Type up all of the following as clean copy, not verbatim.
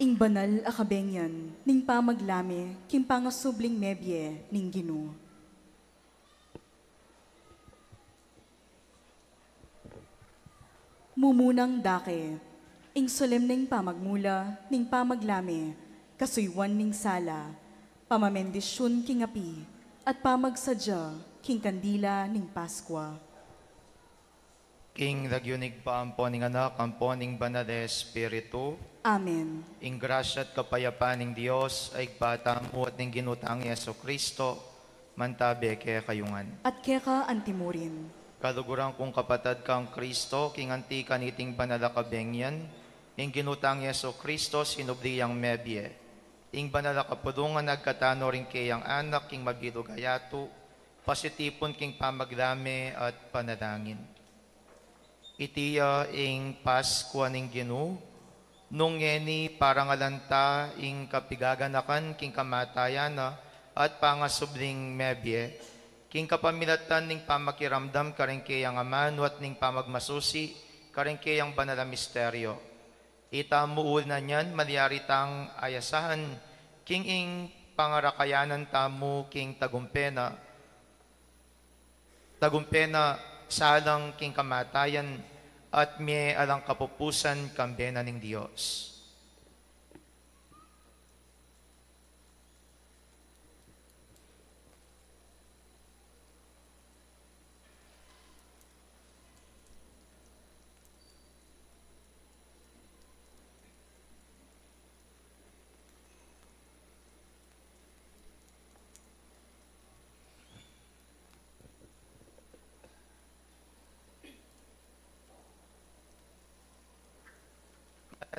Ing banal a kabengyan, ning pamaglami, kim pangasubling mebye, ning Gino. Mumunang dake, ing solemneng pamagmula, ning pamaglami, kasuywan ning sala, pamamendisyon king api, at pamagsadya, king kandila ning Paskwa. King nagyunig pa ampo ning anak, ampo ning banal na Espiritu, Amen. ing grasya at kapayapaan ning Dios, ay patamo at ning ginutang Yeso Kristo, mantabi kaya kayungan. At keka antimurin, Kaluguran kong kapatad kang Kristo, king antika niting banal na kabengyan, ing ginutang Yeso Kristo, sinubliyang mebye, ing banal na kapulungan nagkatano rin kayang anak, king mabilugayato, pasitipon king pamaglame at panalangin. Itiya ing Paskwa ning Ginu, nung ngeni parang alanta ing kapigaganakan king kamatayan at pangasubling mebye, king kapamilatan ning pamakiramdam karengkeyang amano at ning pamagmasusi karengkeyang banal na misteryo. Itamuul na niyan malyaritang ayasahan king ing pangarakayanan tamu king tagumpena salang king kamatayan at may alang kapupusan kambena ning Dios.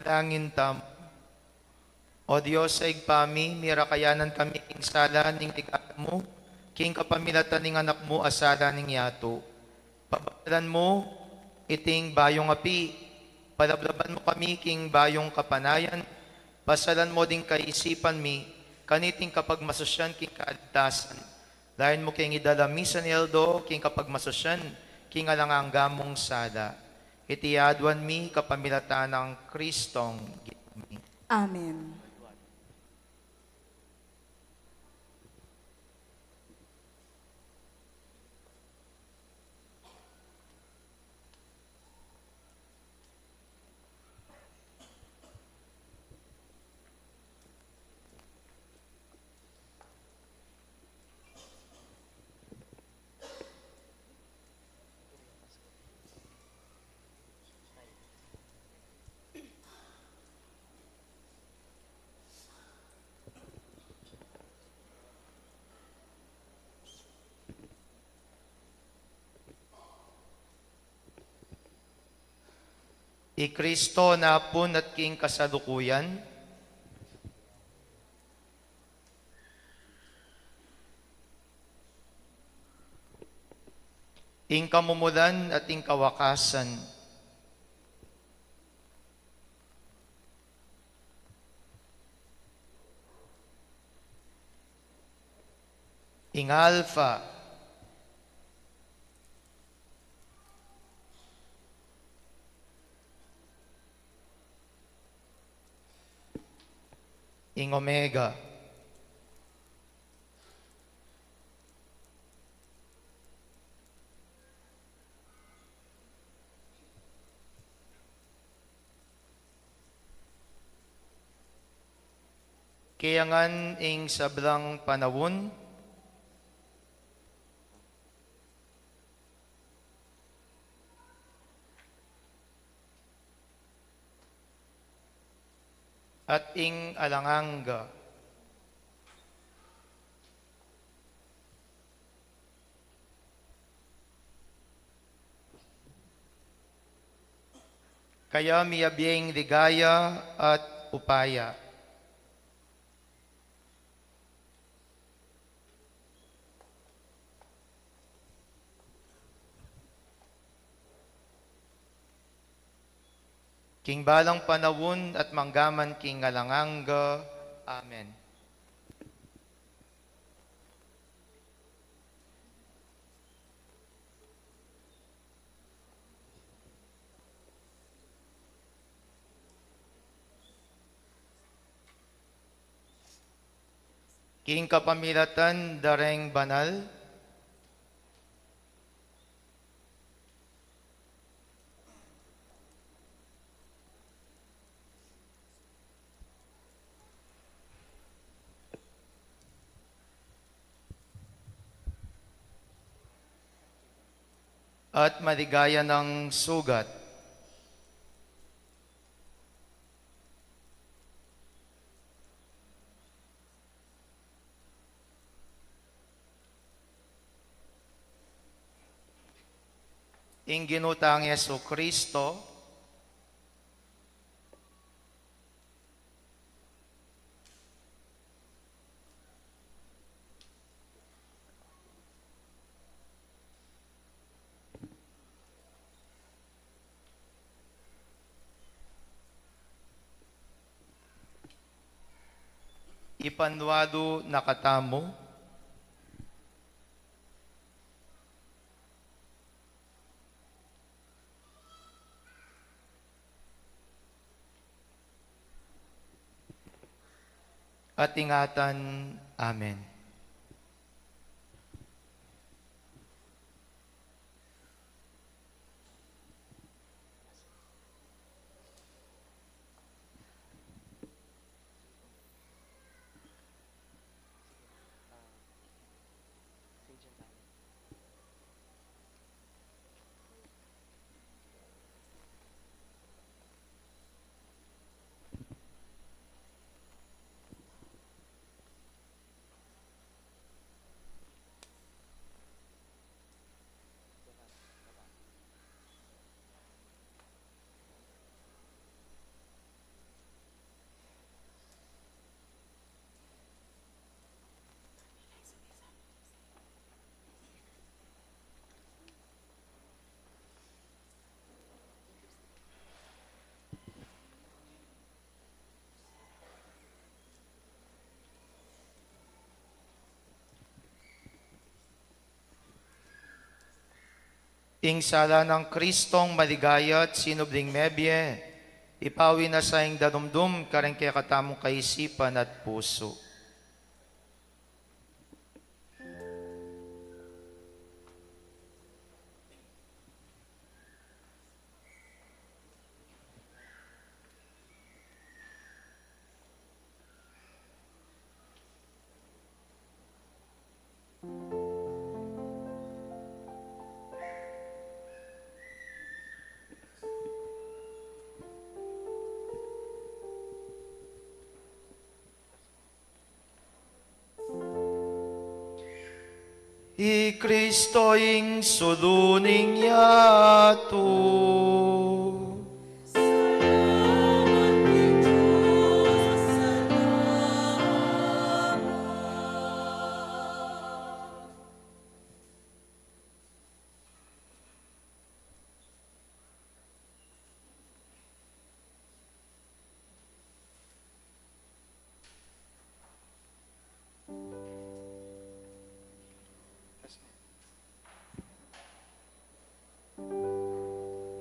Dalangin tam. O Diyos sa igpami, mirakayanan kami king sala ning tigat mo, king kapamilatan ning anak mo asala ning yato. Pabadalan mo iting bayong api, palablaban mo kami king bayong kapanayan, pasalan mo ding kaisipan mi, kaniting kapag masosyan king kaadtasan. Lain mo king idalami sa nieldo, king kapag masosyan, king alanganggamong sala. Itiadwan mi kapamilatan ng Kristong ginami. Amen. I-Kristo na pun at king kasalukuyan, ing kamumulan at ing kawakasan, ing Alpha, ing Omega, kayangan ing sablang panawon, at ing alanganga. Kaya miyabiyeng ligaya at upaya. King balang panawon at manggaman king alanganga. Amen. King kapamilatan dareng banal, at maligaya ng sugat. Ing ginutang Yesu Kristo, ipanwado nakatamo, at ingatan. Amen. Ing sala ng Kristong maligaya at sinubling mebye, ipawi na sa ing danumdum kareng kaya katamong kaisipan at puso. I Kristo ing suluning yato.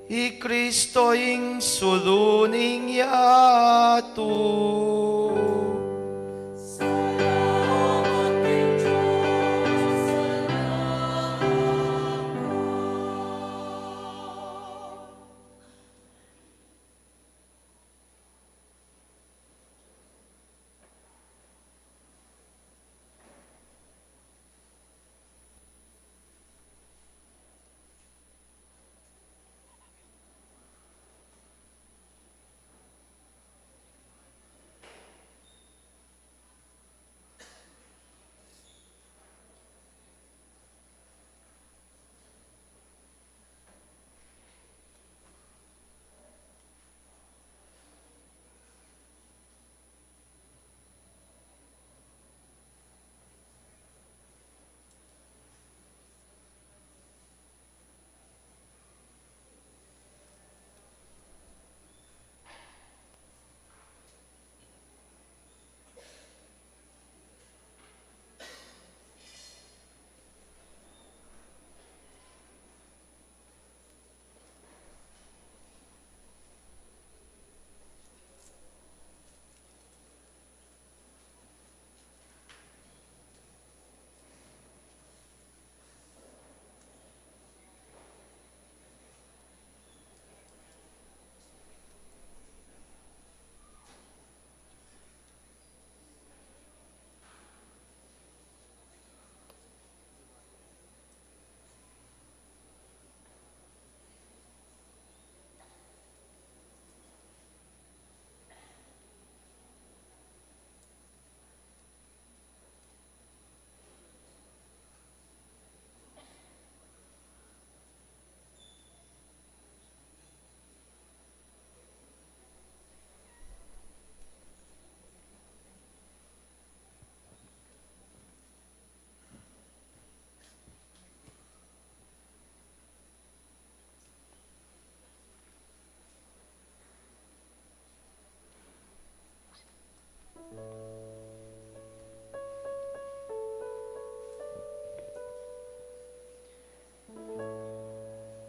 I Kristo ing suluning yato.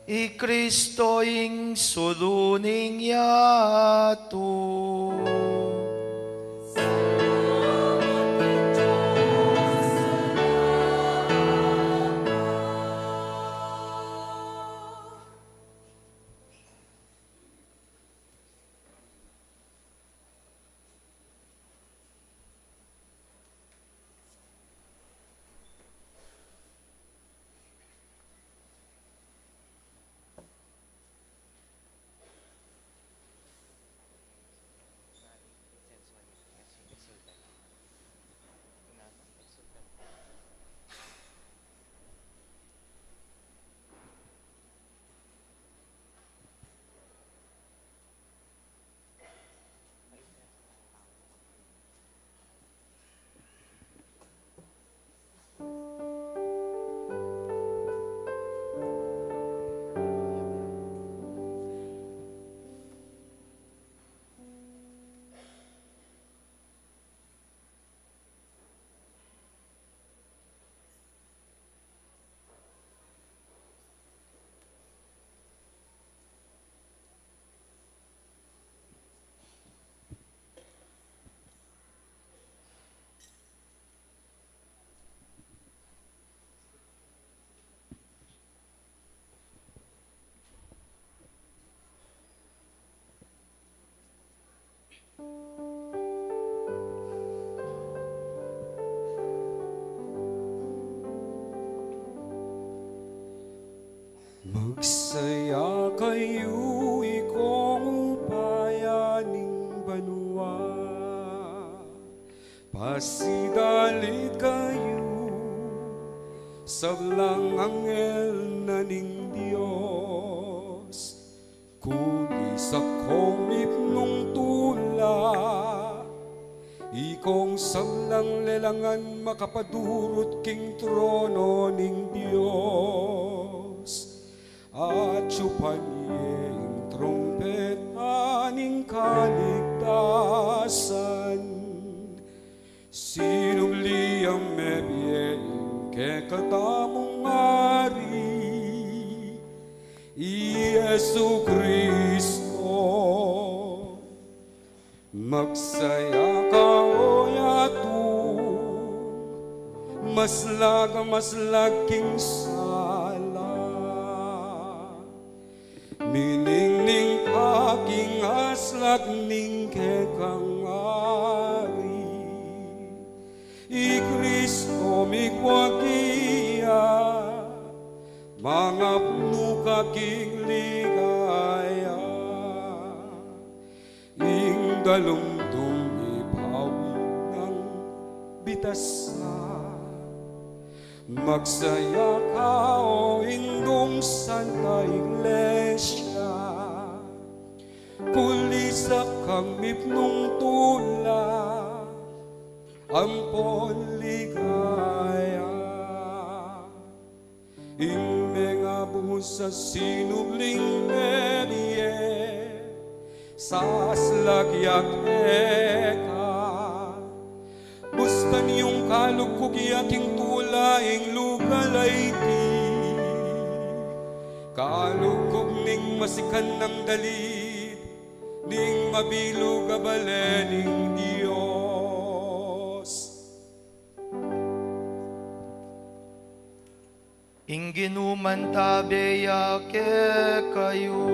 I Kristo ing suluning yato. Magsaya kayo, ikong bayaning banwa. Pasidalit kayo, sablang anghel na ning Diyos. Kulis akong ipnong tula, ikong sablang lelangan makapadurot king trono ning Diyos. At supanyeng trompeta ning kaligtasan, sinubli ang mebiyeng kekatamong ari, Yesu Kristo. Magsaya ka o yato, maslag king sala. Miningning aking aslak ning kekang ari, I Kristo migwagia, mga pnuka king ligaya. Ing dalumdum ipawi ng bitasa. Magsaya ka o indong Santa Iglesia, kulisak kang mipnong tula, ampon ligaya. Ing mga buhos sa sinubling medye, saslagyak eka, bustan yung kalugkog yaking tulaing lugalay di, kalugkog ning masikan ng dalit, ning mabilog abalening Diyos. Ingginuman tabeya ke kayo.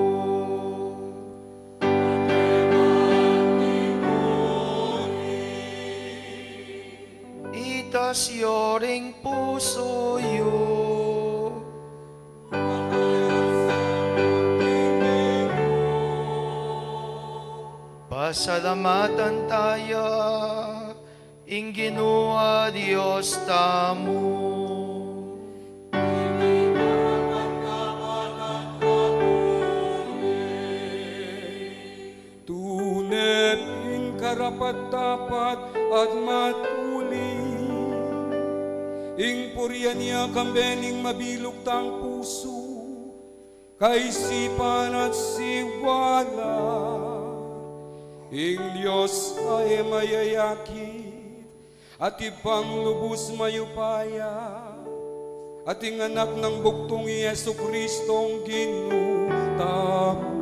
Itas yoring puso yo. Pasalamatan tayo, Ingginua Diyos tamo. Tunep karapat-dapat at matuli, ing puryan niya kambening mabilog tang puso, kaisipan at siwala. Ing Diyos ay mayayakit at ibang lubos mayupaya, ating anak ng buktong Yesu Kristong ginutamo.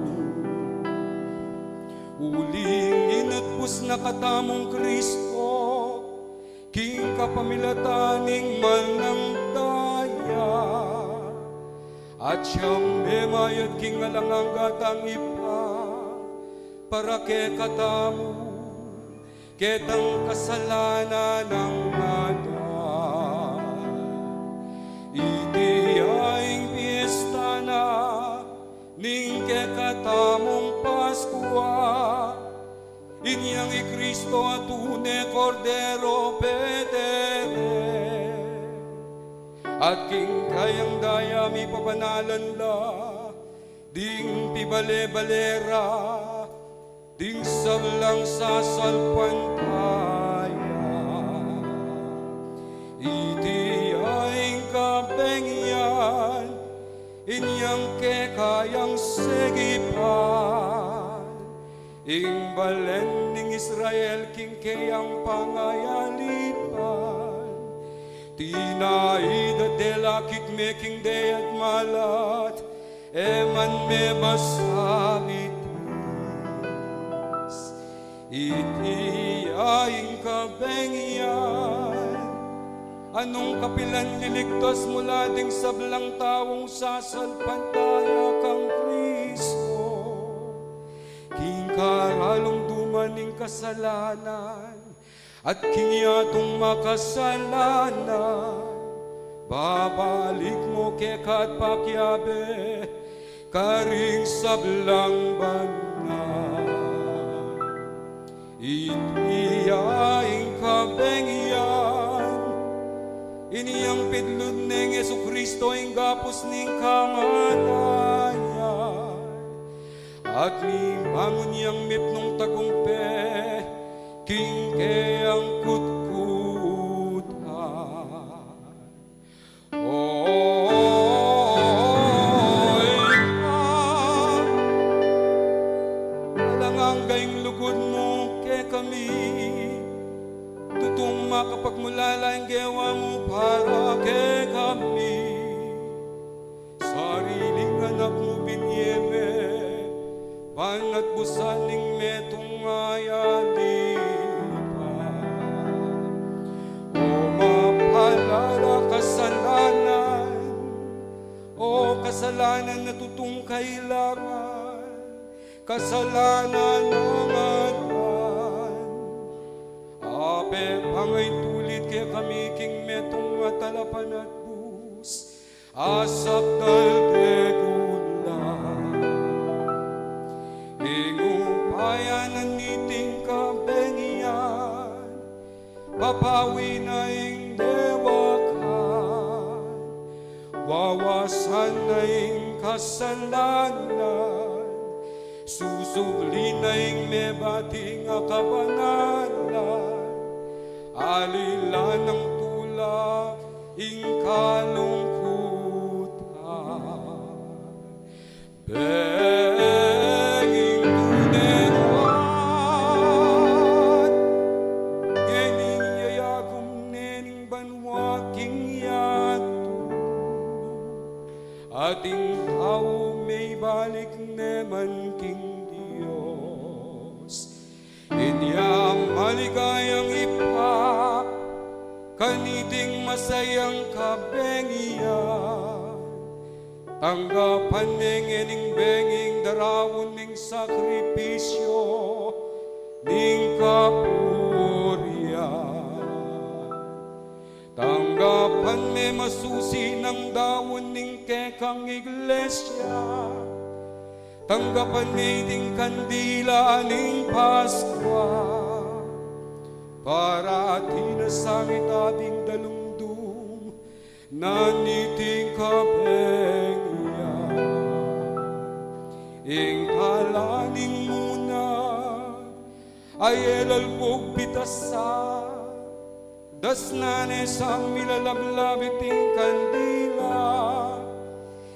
Uling inatpos na katamong Kristo, king kapamilataning manang daya, at siyang memayat king alangang gatang ipa, para ke katamu, ketang kasalanan ng ngalan. Iti aing piyesta na, ning ke katamong Paskwa, inyang i Kristo at une Cordero pedere, at king kayang daya mi pabanalan la, ding pibale-balera, ding sablang sasalpantaya. Iti aing kapengyan, inyang ke kayang segipan, ing balen ning Israel king kayang pangayalipan. Tinaida delakit making day at malat, eman me masamit. Iti aing kabengyan, anong kapilan liligtas mula ding sablang tawong sasalpantaya kang Kristo. King karalong dumaning kasalanan, at kinyatong makasalanan, babalik mo kekat pakyabe, karing sablang banal. Iti aing kabengyan, iniyang pidlod ning Yesu Kristo ing gapos ning kamatayan, at limangon niyang mipnong tagumpe, king kayang kutkutan. Alangang gayong lugod mo kami, tutong makapagmulala ang gawa mo para ke kami. Sariling anak mo binyeme, panat busaning metong ayalipan. O mapalala kasalanan, o kasalanan na tutong kailangan, kasalanan ng anak. Ape pangay tulit kaya kami king metong matalapan at bus, asak daldegulan. Ingumpayan ang niting kabengyan, papawi na ing dewakan, wawasan na ing kasalanan, susubli na ing mebating akabanalan, alila ng tula ing kalungkutan. Benging tuneruan, gening yayagum nening banwaking yato, ating tao may balik neman king Diyos. Inyang maligayang ipa, kaniting masayang kabengyan, tanggapan ning benging darawon ning sakripisyo ning kapurian. Tanggapan me masusi ng dawon ning kekang iglesia, tanggapan me ding kandila ning Paskwa, para tinasangit ating dalungdung na niting kabengyan. Ing kalaning muna ay elalbog pitasa, das nanes ang milalablabiting kandila,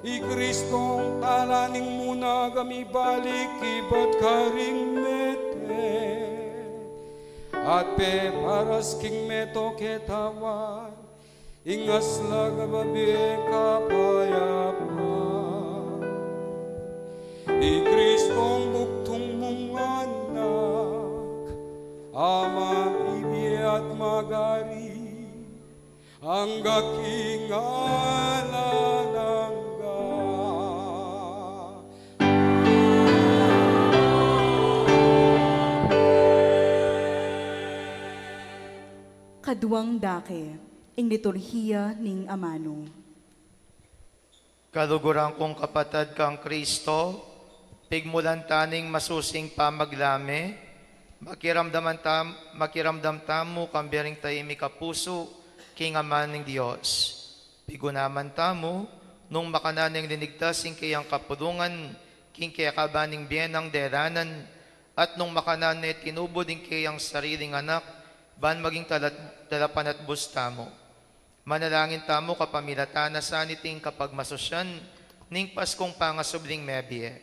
i Kristong talaning muna kami balik iba't karing mete, at pe paras king meto ketawan, ingas laga babi kapayapa. Di Kristong buktong mong anak, amang ibi at magari, hanggang kingalan Kaduang dake, ing liturhiya ning amano. Kaluguran kong kapatid kang Kristo, pigmulan taning masusing pamaglame, makiramdam tamo kambering tayimi kapuso, king aman ng Diyos. Pigunaman tamo, nung makananing linigtas ing kayang kapulungan, king kaya kabaning biyenang deranan, at nung makanan tinubod ing kayang sariling anak, ban maging talapan at busta mo. Manalangin tamo kapamilatan na saniting kapag masosyan, ning paskong pangasubling mebie.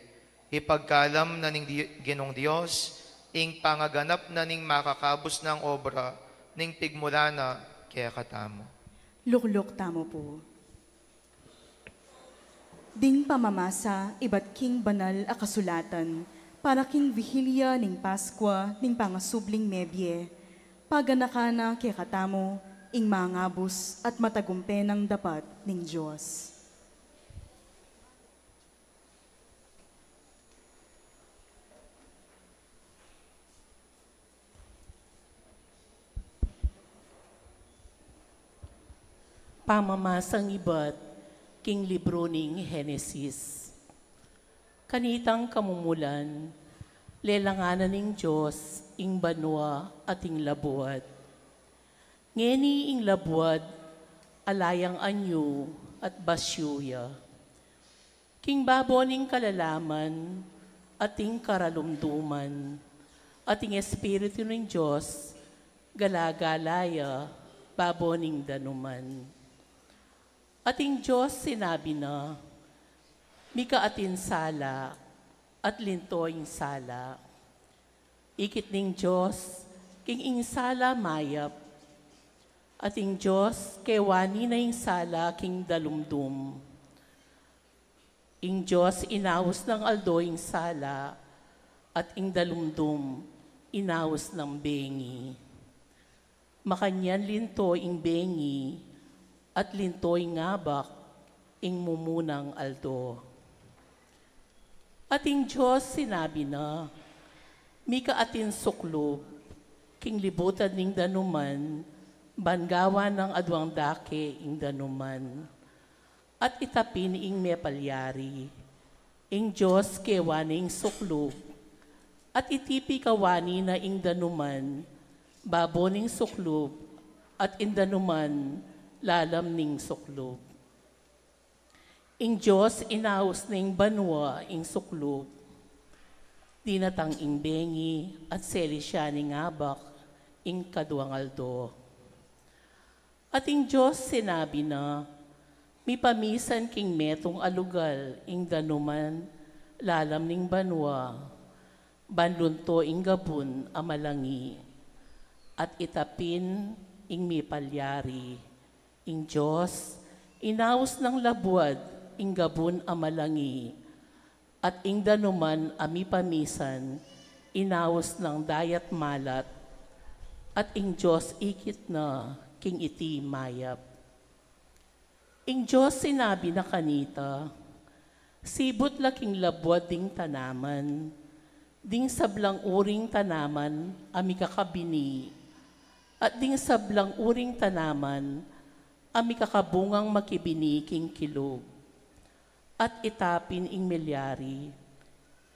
Ipagkalam na ning ginong Diyos, ing pangaganap na ning makakabos ng obra, ning pigmulana kaya katamo. Lukluk tamo po. Ding pamamasa, iba't king banal a kasulatan, para king vihilya ning Paskwa, ning pangasubling mebie, paganakana kaya katamo, ing mangabos at matagumpe ng dapat ning Diyos. Pamamasang iba't king libro ning Henesis. Kanitang kamumulan, lelanganan ning Diyos, ing banwa at ing labuad. Ngeni ing labuad, alayang anyo at basyuya. King babo ning kalalaman, at ing karalumduman, at ing espiritu ng Diyos, galagalaya, babo ning danuman. At ing Diyos sinabi na, mika atin sala, at lintoing sala. Ikit ning Diyos, king ing sala mayap, at ing Diyos, kewani na ing sala king dalumdum. Ing Diyos, inawas ng aldo ing sala, at ing dalumdum, inawas ng bengi. Makanyan linto ing bengi, at linto ing ngabak, ing mumunang aldo. At ing Diyos, sinabi na, mika atin suklob, king libutan ning danuman, bangawa ng adwang dake ing danuman, at itapin ing mepalyari, ing Diyos kewaning suklob, at itipi kawani na ing danuman, babo ning suklob, at ing danuman, lalam ning suklob. Ing Diyos inaus ning banwa ing suklob, dinatang ing bengi at selisya ning abak ing kaduangaldo. At ing Diyos sinabi na, mi pamisan king metong alugal ing danuman, lalam ning banwa, banlunto ing gabun amalangi, at itapin ing mi palyari. Ing Diyos, inaus ng labuad ing gabun amalangi, at ing danuman ami pamisan, inaus ng dayat malat, at ing Diyos ikit na king iti mayap. Ing Diyos sinabi na kanita, sibot laking labuad ding tanaman, ding sablang uring tanaman ami kakabini, at ding sablang uring tanaman ami kakabungang makibini king kilog. At itapin ing milyari,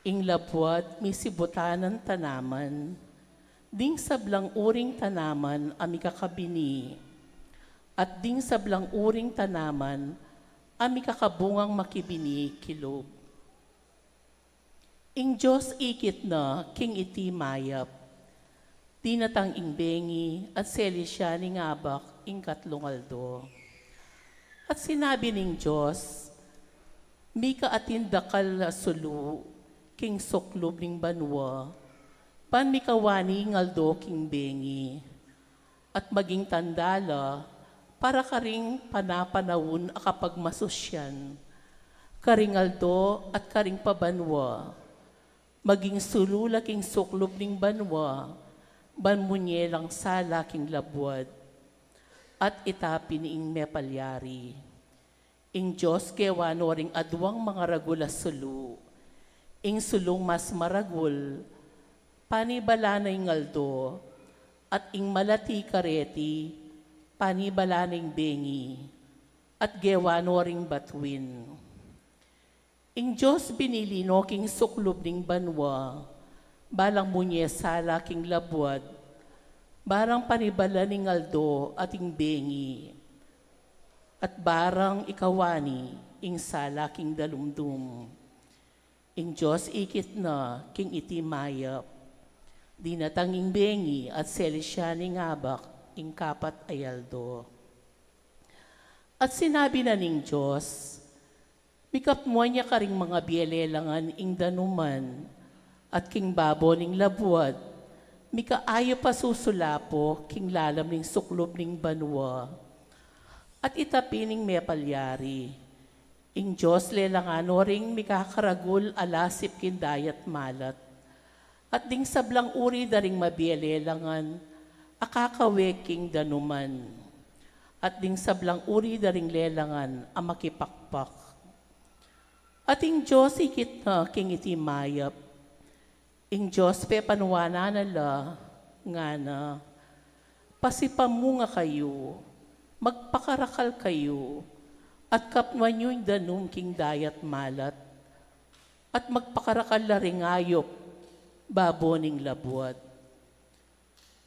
ing labuad misibutanan tanaman, ding sablang uring tanaman ami kakabini, at ding sablang uring tanaman ami kakabungang makibini kilog. Ing Diyos ikit na king iti mayap, dinatang ing bengi at selisya ning abak ing katlungaldo. At sinabi ning Diyos, mika atin dakal sulu, king suklob ning banwa, pan mikawani ngaldo king bengi, at maging tandala, para karing panapanawon a kapag masusyan, karing aldo at karing pabanwa, maging sululaking suklob ning banwa, banmunyelang sala king labwad, at itapin ing mepalyari. Ing Diyos kewano ring adwang mga ragula sulu, ing sulong mas maragul, panibalanay ngaldo, at ing malati kareti, panibalanay bengi, at gewano ring batwin. Ing Diyos binilino king suklob ning banwa, balang munye sala king labwad, barang panibala ning aldo at ing bengi, at barang ikawani ing sala king dalumdum. Ing Diyos ikit na king iti mayap, di natanging bengi at selisya ning abak ing kapat ayaldo. At sinabi na ning Diyos, mikapmo niya karing mga bielelangan ing danuman, at king babo ning labuad, mikaayo pa susulapo king lalam ning suklob ning banwa, at itapining mepalyari. Ing Diyos lelangano ring mikakaragul alasip kin dayat malat, at ding sablang uri daring mabielelangan, akakawe king danuman, at ding sablang uri daring lelangan amakipakpak. At ing Diyos ikit na king iti mayap, ing Diyos pe panuwana nala, nga na, pasipamunga kayo, magpakarakal kayo, at kapwan nyo'y danum king dayat malat, at magpakarakal la ring ayop, baboning labwat.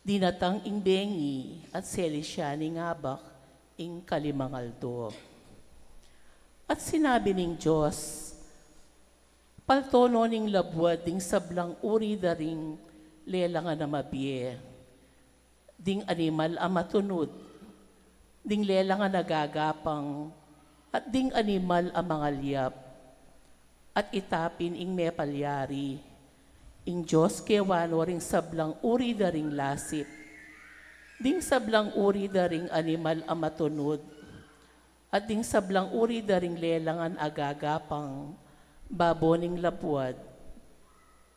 Dinatang ing bengi, at selisya ning abak, ing kalimangaldo. At sinabi ning Diyos, paltono ning labwad ding sablang uri daring lelangan na mabie, ding animal a matunod, ding lelangan na gagapang, at ding animal a mangalyap, at itapin ing mepalyari. Ing Diyos kewano ring sablang uri daring lasip, ding sablang uri daring animal a matunod, at ding sablang uri daring lelangan agagapang, baboning lapuad.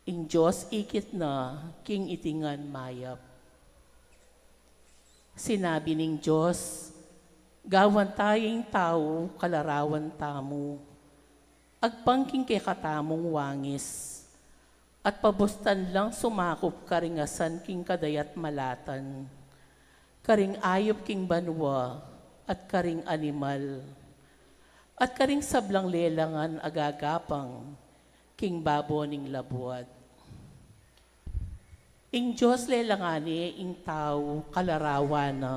Ing Diyos ikit na king itingan mayap. Sinabi ning Diyos, gawan tayong tao kalarawan tamo, agpangking kay katamong wangis, at pabustan lang sumakop karingasan king kadayat malatan, karing ayop king banwa, at karing animal, at karing sablang lelangan agagapang, king baboning labuad. Ing Diyos lelangani ing tao kalarawan na,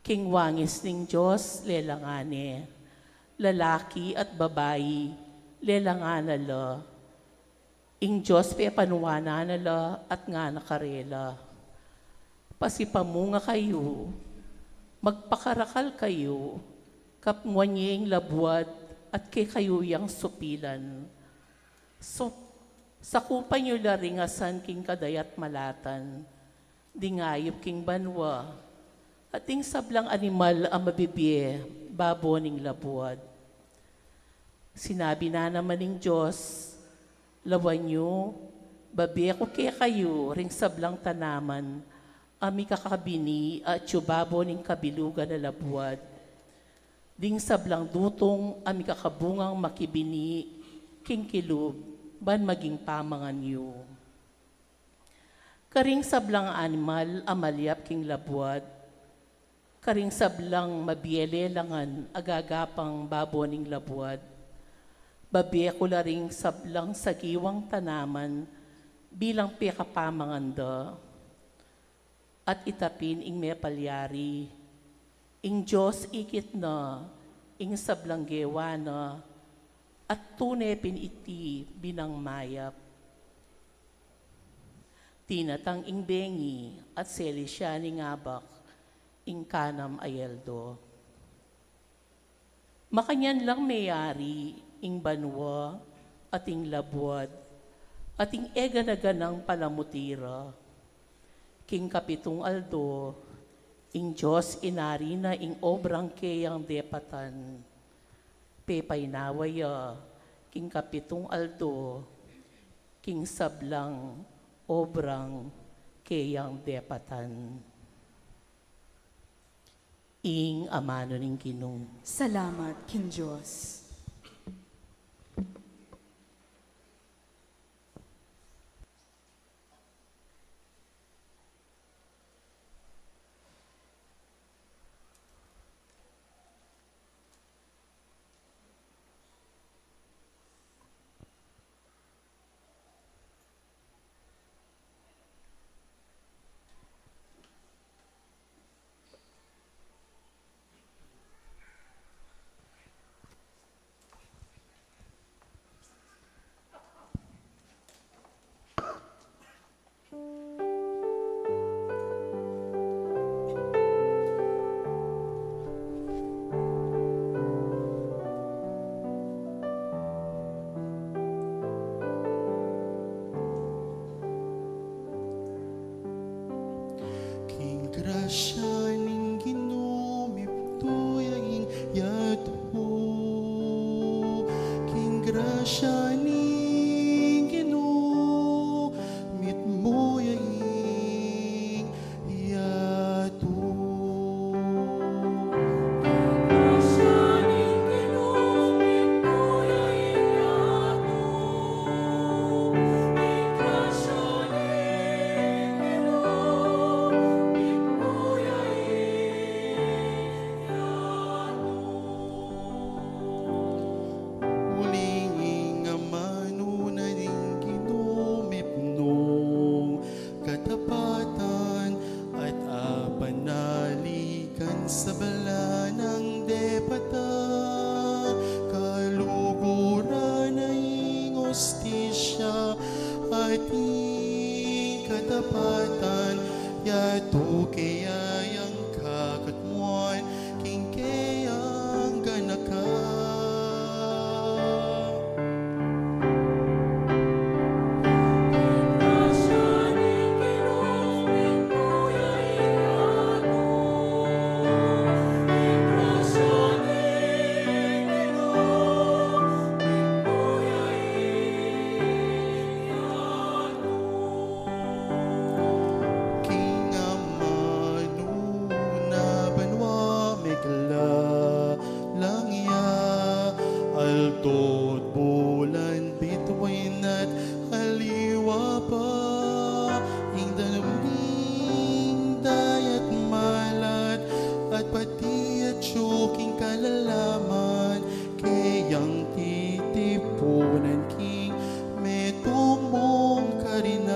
king wangis ning Diyos lelangani, lalaki at babayi lelanganala, ing Diyos pe panuwana nala at nga nakarela. Pasipamunga kayo, magpakarakal kayo, kapmwanyeng labuad at kay kayuyang supilan. So, sakupan nyo laringasan king kadayat malatan, dingayop king banwa, at ding sablang animal ang mabibye, baboning labuad. Sinabi na naman ng Diyos, lawan nyo, babi ko kaya kayo, ring sablang tanaman, ami kakabini at yubabo ning kabilugan na labuad. Ding sablang dutong ami kakabungang makibini, king kilub, ban maging pamangan nyo. Karing sablang animal amalyap king labuad, karing sablang mabielelangan agagapang baboning labuad, babi ko ring sablang sagiwang tanaman bilang pekapamanganda, at itapin ing mepalyari, ing Diyos ikit na, ing sablang gewa na, at tunepin iti binang mayap. Tinatang ing bengi at selisya ning abak, ing kanam ayeldo. Makanyan lang mayari, ing banwa, at ing labuad, at ing ega na ganang palamutira, king kapitong aldo, ing Diyos inari na ing obrang kayang depatan. Pepainawaya, king kapitong aldo, king sablang obrang kayang depatan. Ing amano ning Ginoo. Salamat, King Diyos. Grasya ning Ginoo miptuyaing yato. King grasya ning Ginoo mitmuyaing yato. Uling amano na ning Ginoo mipno katapatan at apanalikan sa bala ng depatan. Kaluguran na ing hostisya at ing katapatan yato kayang kakatmuan king kayang ganaka. King amano na banwa megla langya altot bulan bituin at haliwa pa ing daluming dayat malat at pati at syuking kalalaman kayang titipunan king metong mong karinan.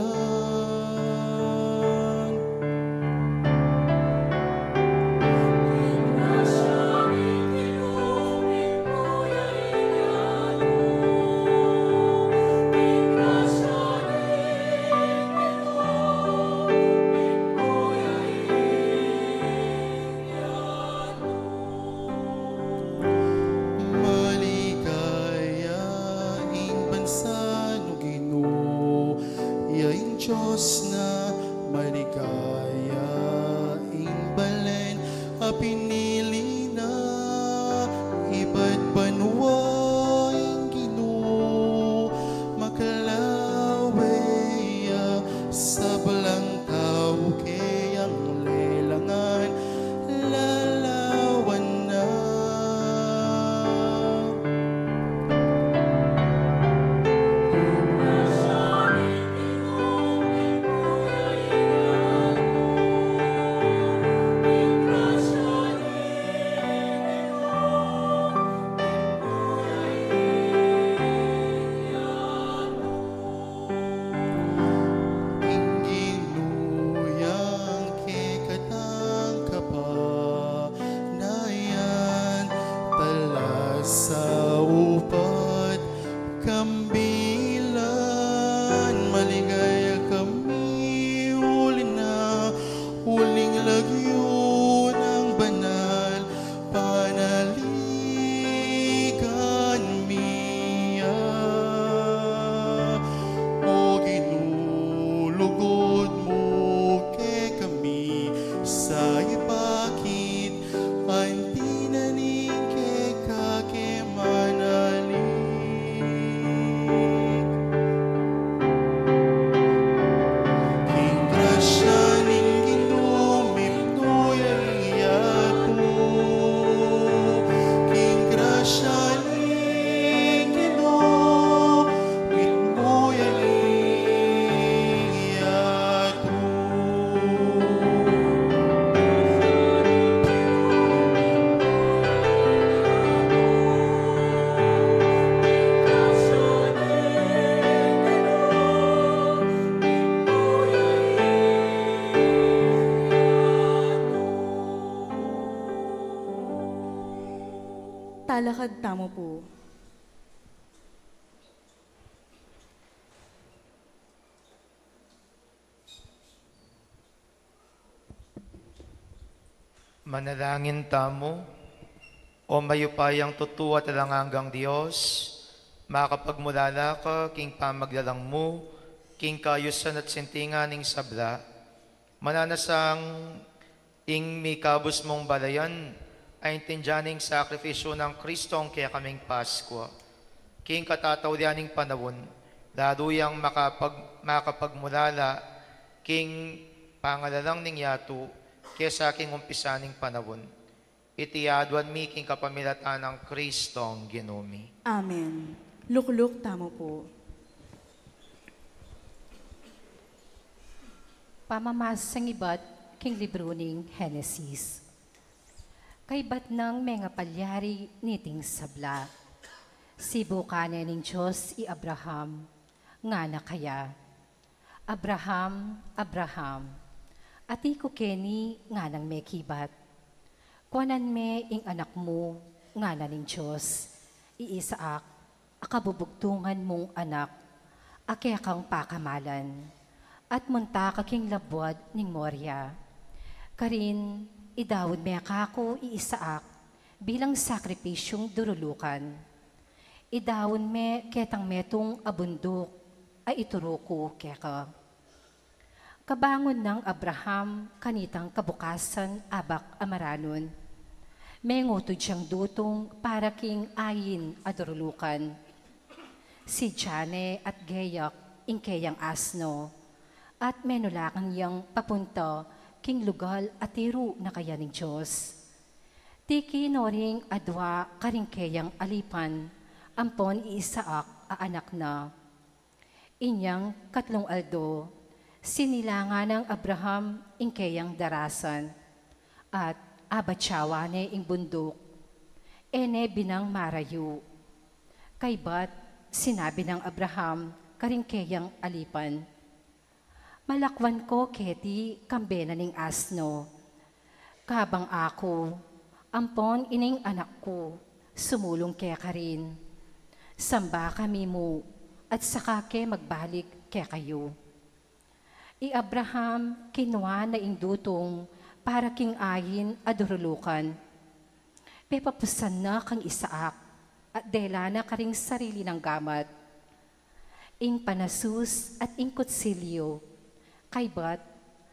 Maligaya ing bansa no Ginoo, yaing Diyos na maligaya ing balen a pinili na iba't banwa ing Ginoo makalawaya sa balang tao kayang lelangan lalawan na. talakad tamo po. Manalangin tamo, o mayupayang tutuwa talanganggang Diyos, makapagmulala ka, king pamaglalang mo, king kayusan at sintingan ning sabla, mananasang ing mikabos mong balayan, ay intindyaning sakripisyo ng Kristong kaya kaming Paskwa. King katatawlianing panahon, laluyang makapagmulala, king pangalalang ning yato, kaya sa aking umpisaning panahon. Itiadwan mi king kapamilatan ng Kristong Ginumi. Amen. Lukluk tamo po. Pamamasang iba't king libro ning Henesis. Kay bat ng mga palyari niting sabla. Sibukanan ning Diyos i Abraham, nga na kaya. Abraham, Abraham, ati ko keni nga nang may kibat. Kuanan me ing anak mo, nga na ning Diyos, iisaak, akabubugtungan mong anak, ake kang pakamalan, at munta kaking labwad ning Moria. Karin, idawod me ako iisaak, bilang sakripisyong durulukan. Idawon me ketang metong abundok, ay ituro ko keka. Kabangon ng Abraham, kanitang kabukasan, abak amaranon. May ngutod siyang dutong para king ayin adurulukan. Si Jane at Geyak, ingkeyang asno, at menulakan yang papunta, king lugal at tiru na kaya ng Diyos. Tiki noring adwa karingkeyang alipan, ampon iisaak anak na. Inyang katlong aldo, sinilangan ng Abraham ingkeyang darasan, at abatsawane ing bundok, ene binang marayu. Kaybat, sinabi ng Abraham, karingkeyang alipan, malakwan ko keti kambena ning asno, kabang ako, ampon ining anak ko, sumulong kaya ka rin. Samba kami mo, at saka ke magbalik kaya kayo. I Abraham kinuha na indutong para king ayin adurulukan. Pepapusan na kang Isaak at dela na karing sarili ng gamat. Ing panasus at ing kutsilyo, kaybat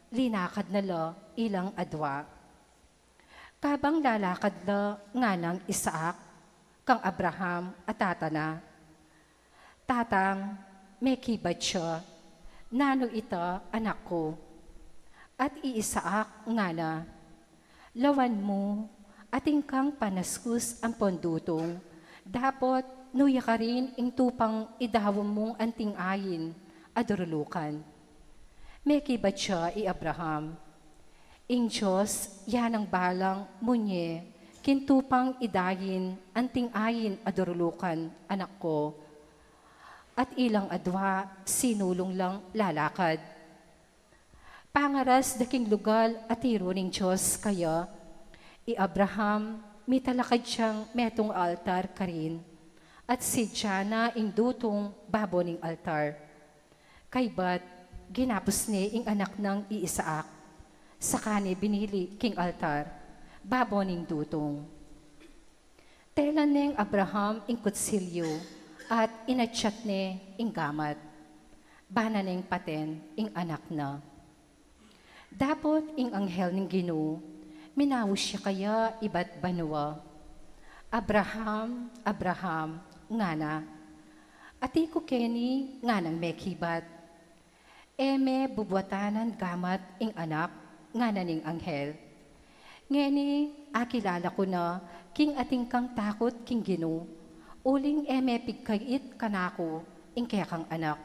linakad na la ilang adwa. Kabang lalakad la nga ng Isaak, kang Abraham at tatana. Tatang, may kibat siya, nano ita anak ko, at iisaak nga na, lawan mo, ating kang panaskus ang pondutong, dapat nuya ka rin ing tupang idawam mong anting ayin, adurulukan. May kibat siya i Abraham, ing Diyos, yan ang balang munye, kintupang idayin, anting ayin, adurulukan, anak ko, at ilang adwa, sinulong lang lalakad. Pangaras daking lugal at tiro ning Diyos kaya, i Abraham, mitalakad siyang metong altar karin, at si Jana ing dutong babo ning altar. Kaybat, ginapos ni ing anak ng iisaak, saka ni binili king altar, babo ning dutong. Telan ning Abraham ing kutsilyo, at inatsyat ni ing gamat, bana ning paten ing anak na. Dapot ing anghel ning Ginoo, minawos siya kaya iba't banwa. Abraham, Abraham, nga na, ati ko keni nga nang mekibat. Eme bubuatanan gamat ing anak, nga na ning anghel. Ngeni, akilala ko na, king ating kang takot king Ginoo, uling eme pigkait kanako, ing kaya kang anak.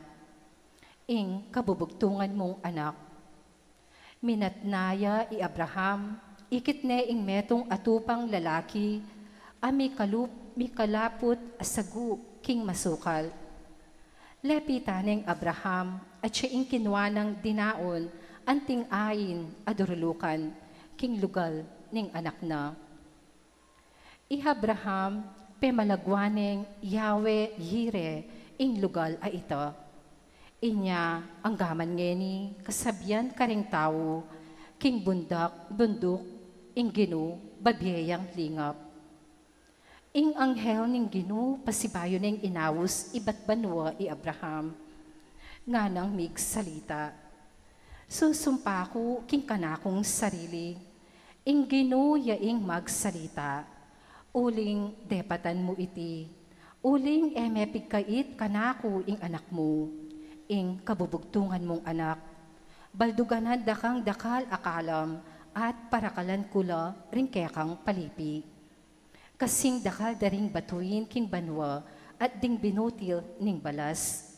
Ing kabubugtungan mong anak. Minatnaya i Abraham, ikit ne ing metong atupang lalaki, ami kalapot asagu king masukal. Lepita ning Abraham, at siya ing kinwa ng dinaon, anting ayin adurulukan, king lugal ning anak na. Abraham, pemalagwaneng Yahweh Yire, ing lugal a ito. Inya, ang gaman ngeni, kasabyan karing tao, king bundok, ing ginu, babiyayang lingap. Ing anghel ning ginu, pasibayo ning inawos, iba't banwa i Abraham, nga nang mig salita. Susumpa ko, king kanakong sarili, ing ginu yaing magsalita, uling depatan mo iti, uling emepigkait kanako ing anak mo, ing kabubugtungan mong anak, balduganan dakang dakal akalam, at parakalan kula rin kekang palipi. Kasing dakal daring batuin king banwa, at ding binutil ning balas,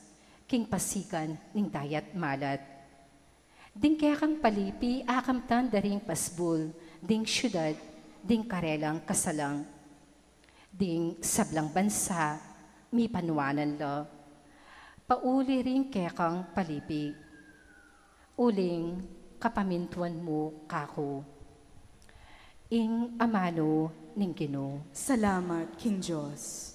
king pasikan ning dayat malat. Ding kekang palipi akamtan daring pasbul, ding syudad, ding karelang kasalang, ding sablang bansa, mi panwanan la. Pauli rin kekang palipi, uling kapamintuan mo kako. Ing amano ning Ginoo. Salamat, King Diyos.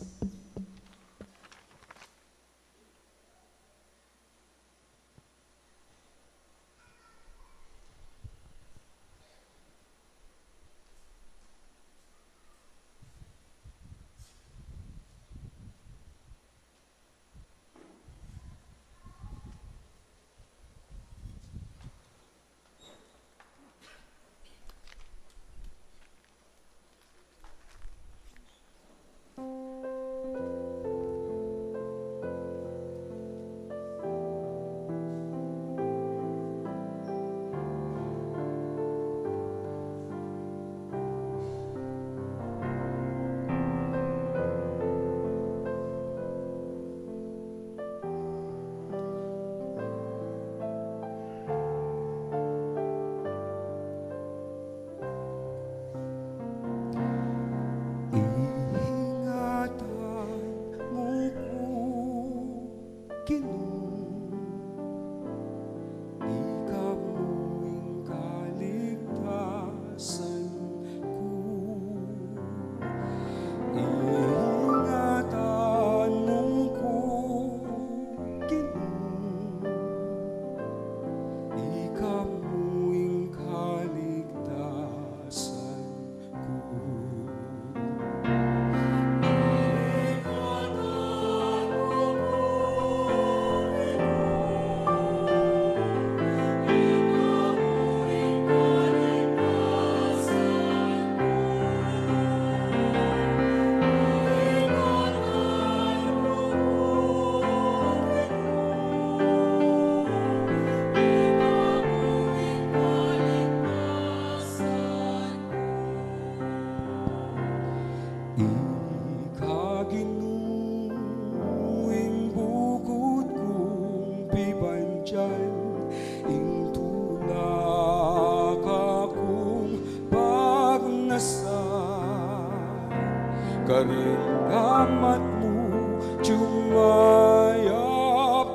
Karingamat mo, Jumayap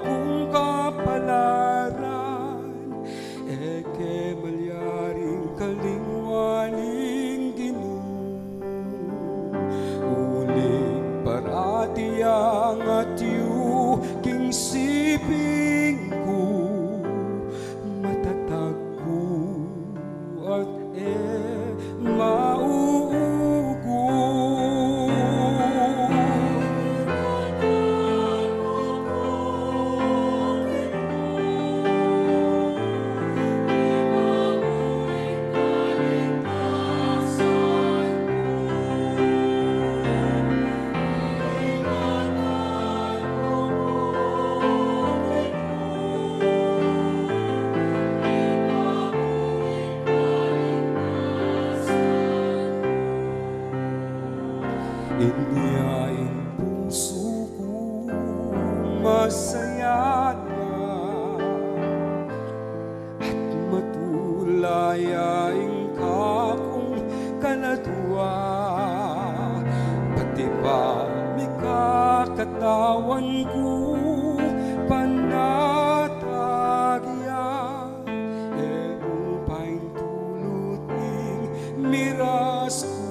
kung kapalaran, eke malyaring kalingwaning Ginoo. Uling parati ang atyu, king siping ko, matatag ko at mauugo. Inyaing puso ko masaya na at matulayaing kakong kaladwa, pati ba mikakatawan ko panatagya, upang tuluting miras ko.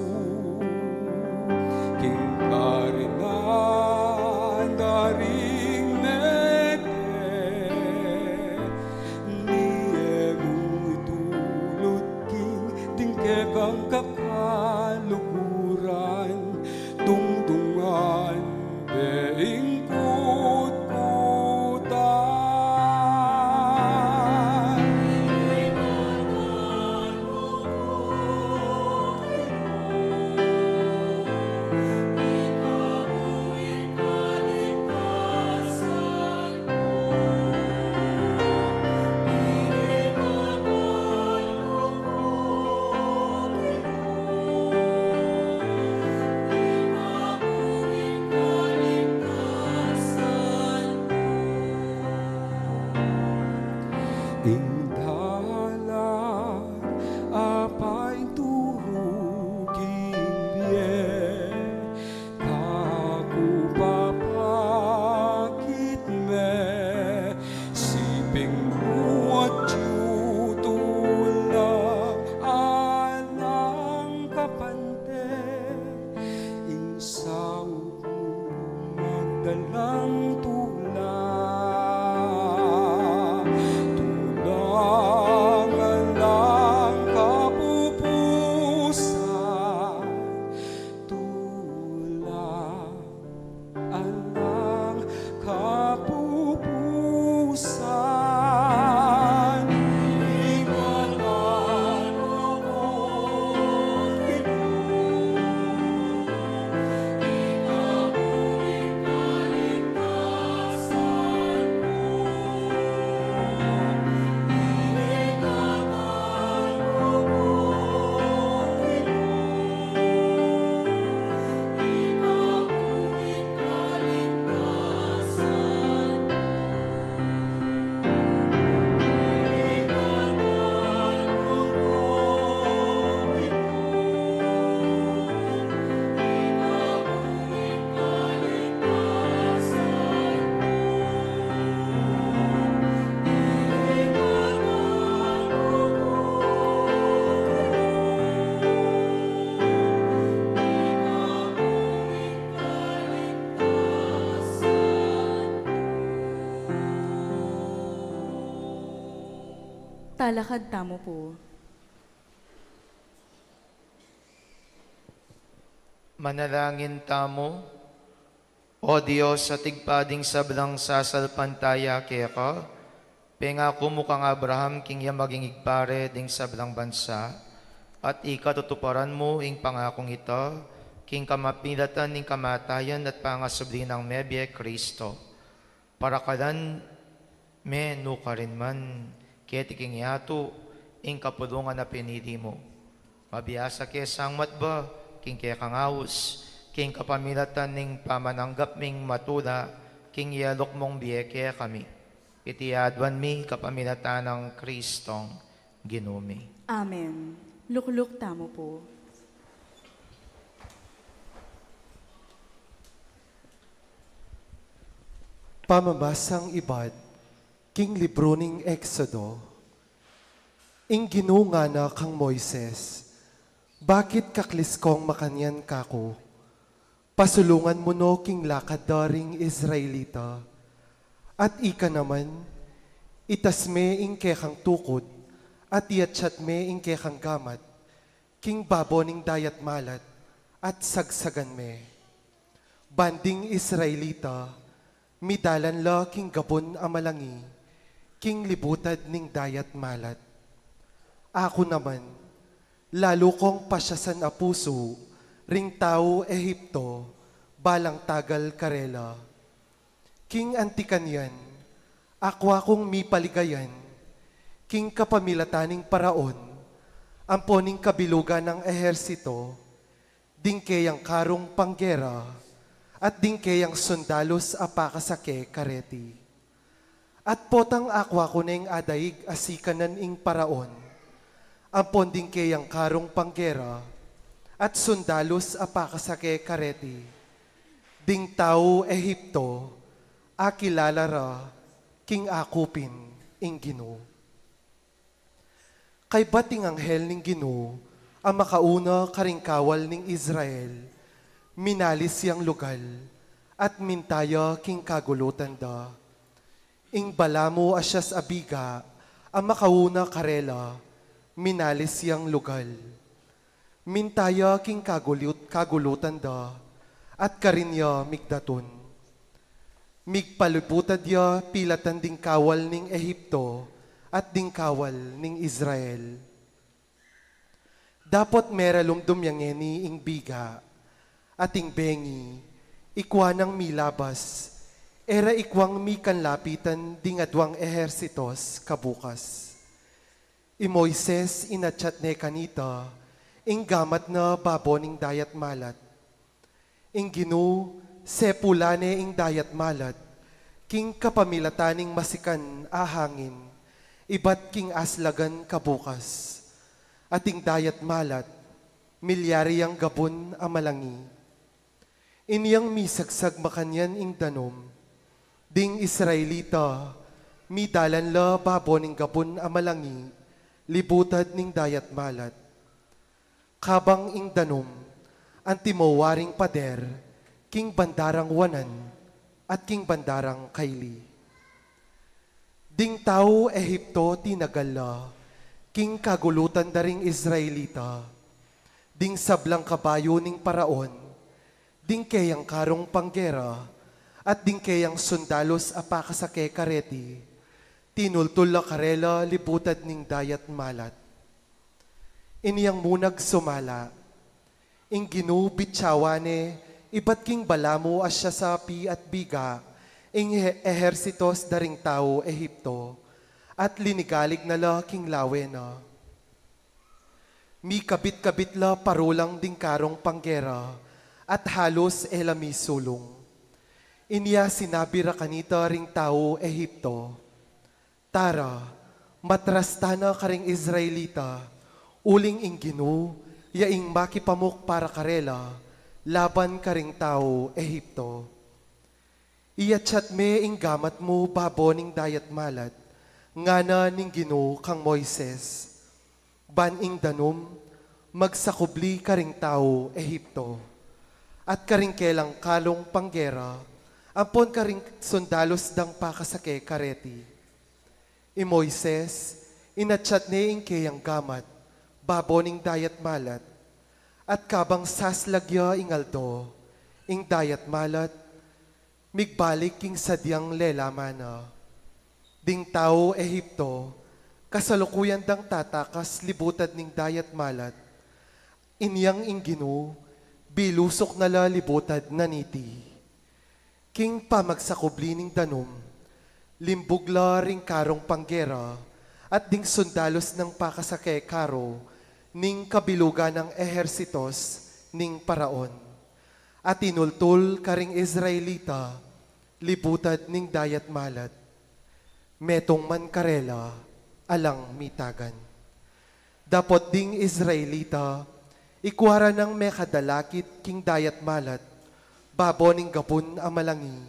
galang tulangan ng kapupusan, tulangan ng kapupusan. Ingatan mo ko, Talakad tamo po. Manalangin tamo, O Diyos, sa tigpading sablang sasalpantaya kaya ka, pengako mo kang Abraham king ya maging igpare ding sablang bansa, at ikatutuparan mo ing pangakong ito, king kamapilatan ning kamatayan at pangasubli ng Mebye Kristo. Para kalan menu ka rin man, ketiking yato, ing kapulungan na pinili mo. Mabiyasa kesang matba, king kaya kangawus, king kapamilatan ning pamananggap ming matula, king yalok mong biyeke kami. Itiadwan mi kapamilatan ng Kristong ginumi. Amen. Lukluk tamo po. Pamabasang ibad, king libro ning Exodo, ing ginunga na kang Moises, bakit kakliskong makanyan kako? Pasulungan mo no king lakad daring Israelita, at ika naman, itasme ing kekang tukod, at iatsyat me ing kekang gamat, king baboning dayat malat, at sagsagan me. Banding Israelita, midalan la king gabon amalangi, king libutad ning dayat malat. Ako naman, lalo kong pasyasan a puso, ring tao Ehipto, balang tagal karela. King antikanyan, ako akong mipaligayan, king kapamilataning paraon, amponing kabilugan ng ehersito, dingkeyang karong panggera, at dingkeyang sundalos apakasake kareti. At potang akwa ko na yung adaig asikanan ing paraon, ampon dingkeyang karong panggera, at sundalos apakasake kareti. Ding tao Ehipto, akilalara, king akupin ing Ginoo. Kay bating anghel ning Ginoo, ang makauna karingkawal ning Israel, minalis yang lugal, at mintaya king kagulutan da. Ing balamo asyas abiga, ang makauna karela, minalis yang lugal. Mintaya king kagulutan da, at karinya migdaton. Migpaliputad ya pilatan ding kawal ning Ehipto, at ding kawal ning Israel. Dapat meralom dumyangeni ing biga, ating bengi, ikwa ng milabas, era ikwang mi kanlapitan dingadwang ehersitos kabukas. I Moises inatsyat ne kanita, ing gamat na baboning dayat malat. Ing Ginoo, sepulane ing dayat malat, king kapamilataning masikan ahangin, ibat king aslagan kabukas. Ating dayat malat, milyari ang gabon amalangi. Inyang misagsag makanyan ing danom, ding Israelita, midalan la babon ing gabon amalangi, libutad ning dayat malat. Kabang ing danom, antimowaring pader, king bandarang wanan, at king bandarang Kaili. Ding tao Ehipto tinagala, king kagulutan daring Israelita, ding sablang kabayo ning paraon, ding kayang karong panggera, at ding kayang sundalos apakasake kareti, tinultul la karela libutad ning dayat malat. Iniyang munag sumala, ing ginubitsawane, ibat king balamo asya sapi at biga, ing ehersitos daring tao Ehipto, at linigalig na la king lawena. Mi kabit-kabit la parulang ding karong panggera, at halos elami sulong. Inya sinabi ra kanita ring tao Ehipto, tara, matrastana karing Israelita, uling ing ginu, yaing makipamok para karela, laban karing tao Ehipto. Iyatsyat me ing gamat mo baboning dayat malat, ngana ning ginu kang Moises. Ban ing danom, magsakubli karing tao Ehipto. At karing kelang kalong panggera, ampon karing sundalos dang pakasake kareti. I Moises, inatsyat ne ing kayang gamat, baboning dayat malat, at kabang saslagya ing aldo, ing dayat malat, migbalik king sadyang lelamana. Ding tao Ehipto, kasalukuyan dang tatakas libutad ning dayat malat, inyang ingginu, bilusok na la libutad naniti. King pamagsakubli ning danom, limbugla ring karong panggera, at ding sundalos ng pakasake karo, ning kabilugan ng ehersitos ning paraon. At inultul karing Israelita, libutad ning dayat malat, metong man karela, alang mitagan. Dapot ding Israelita, ikuara ng mekadalakit king dayat malat, baboning gapun amalangi,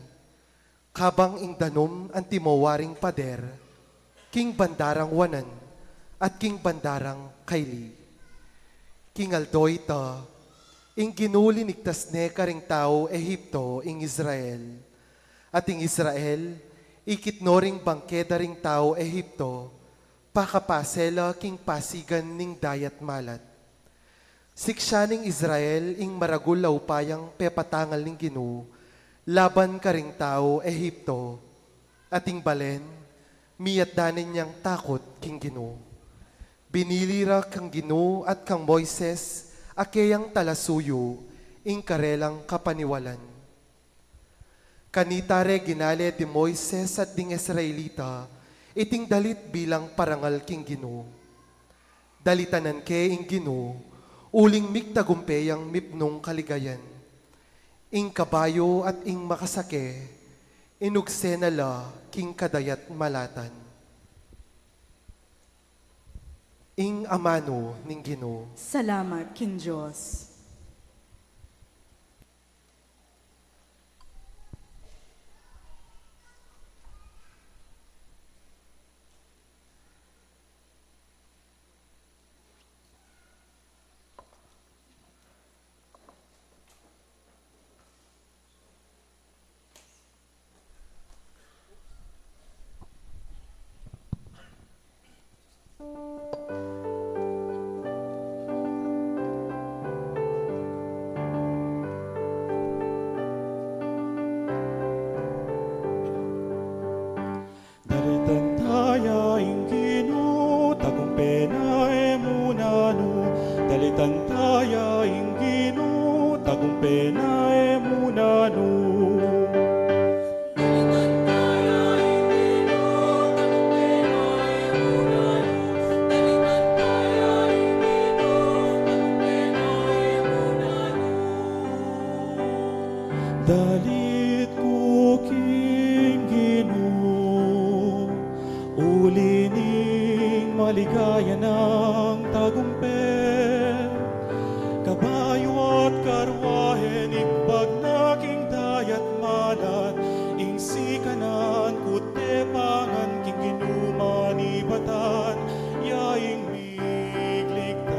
kabang ing danom ang timowaring pader, king bandarang wanan, at king bandarang Kaili. King aldoy ta, ing ginulinigtas ne karing tao Ehipto ing Israel. At ing Israel, ikitnoring bangkeda ring tao Ehipto, pakapasela king pasigan ning dayat malat. Siksya ning Israel ing maragul laupayang pepatangal ning ginu, laban karing tao Ehipto, at ing balen, miyat danin niyang takot king ginu. Binilira kang ginu at kang Moises, akeyang talasuyo, ing karelang kapaniwalan. Kanitare ginale di Moises at ding Israelita, iting dalit bilang parangal king ginu. Dalitanan ke ing ginu, uling migtagumpeyang mipnong kaligayan. Ing kabayo at ing makasake, inugse na la king kadayat malatan. Ing amano ning Ginoo. Salamat, King Diyos. Tantaya inginu tagumpena emunanu. Dalit ko king Ginoo, ulining maligaya ng tagumpay. Kabayo at karwahe, igbag na king dayat malat, ing sikanan kute pangan king ginuman ibatan, yaing migligtas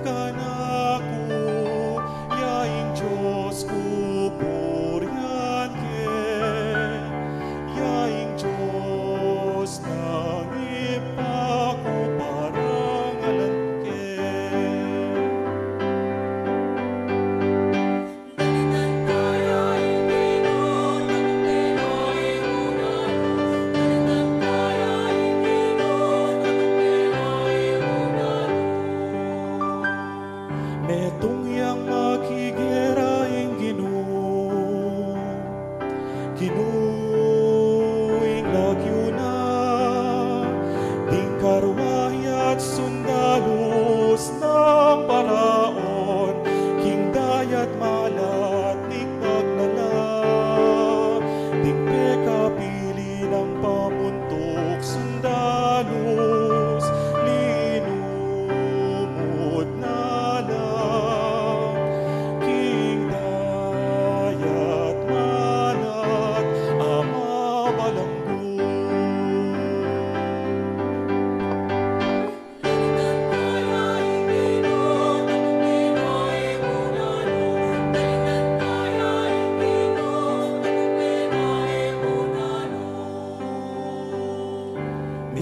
kanako, yaing Diyos ko purihan ken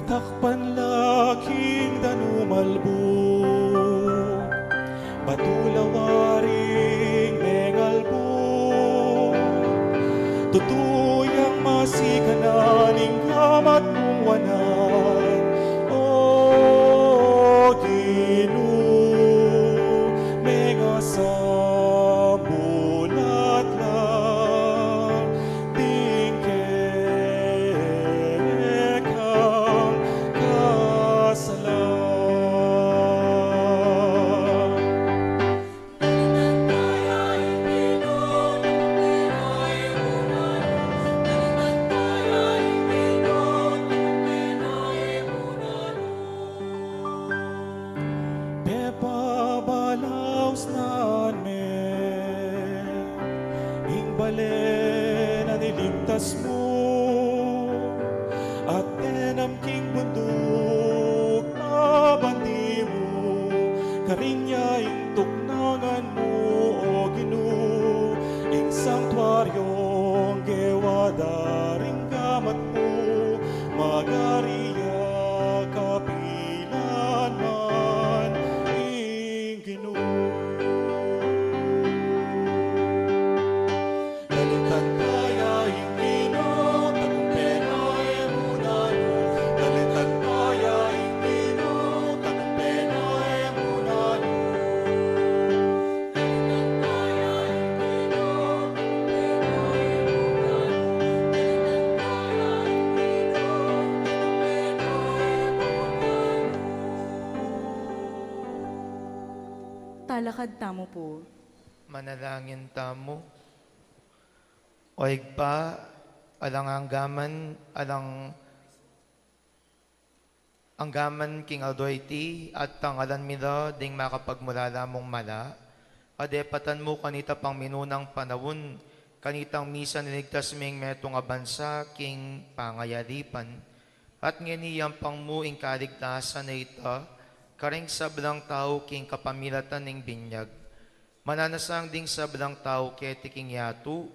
Takpan laking danumalbog, batulawaring mengalbog, tutuyang masikananing hamat mong wanan, o Ginoo, mga sambulat lang, tingkekang kasalan. Pepabalaos na men, balen na niligtas mo, at enamking bundok na bandi mo, karinya ing tuknangan mo, o Ginoo, ing sanktuaryong gewadaring gamat mo, magariya kapilan man, ing Ginoo. Dalitan kaya ing Ginoo, tagumpay emunano. Dalitan kaya ing Ginoo, tagumpay emunano. Dalitan kaya ing Ginoo, tagumpay emunano. Dalitan kaya ing Ginoo, tagumpay emunano. Talakad tamo po. Manalangin tamo. Oig pa, alang anggaman king aldoyti at tangalan mila ding makapagmulala mong mala. Adepatan mo kanita pang minunang panawon, kanitang misa niligtas ming metong abansa king pangayalipan. At nginiyang pang mo ing kaligtasan na ita, karing sablang tao king kapamilatan ning binyag. Mananasang ding sablang tao keti king yatu,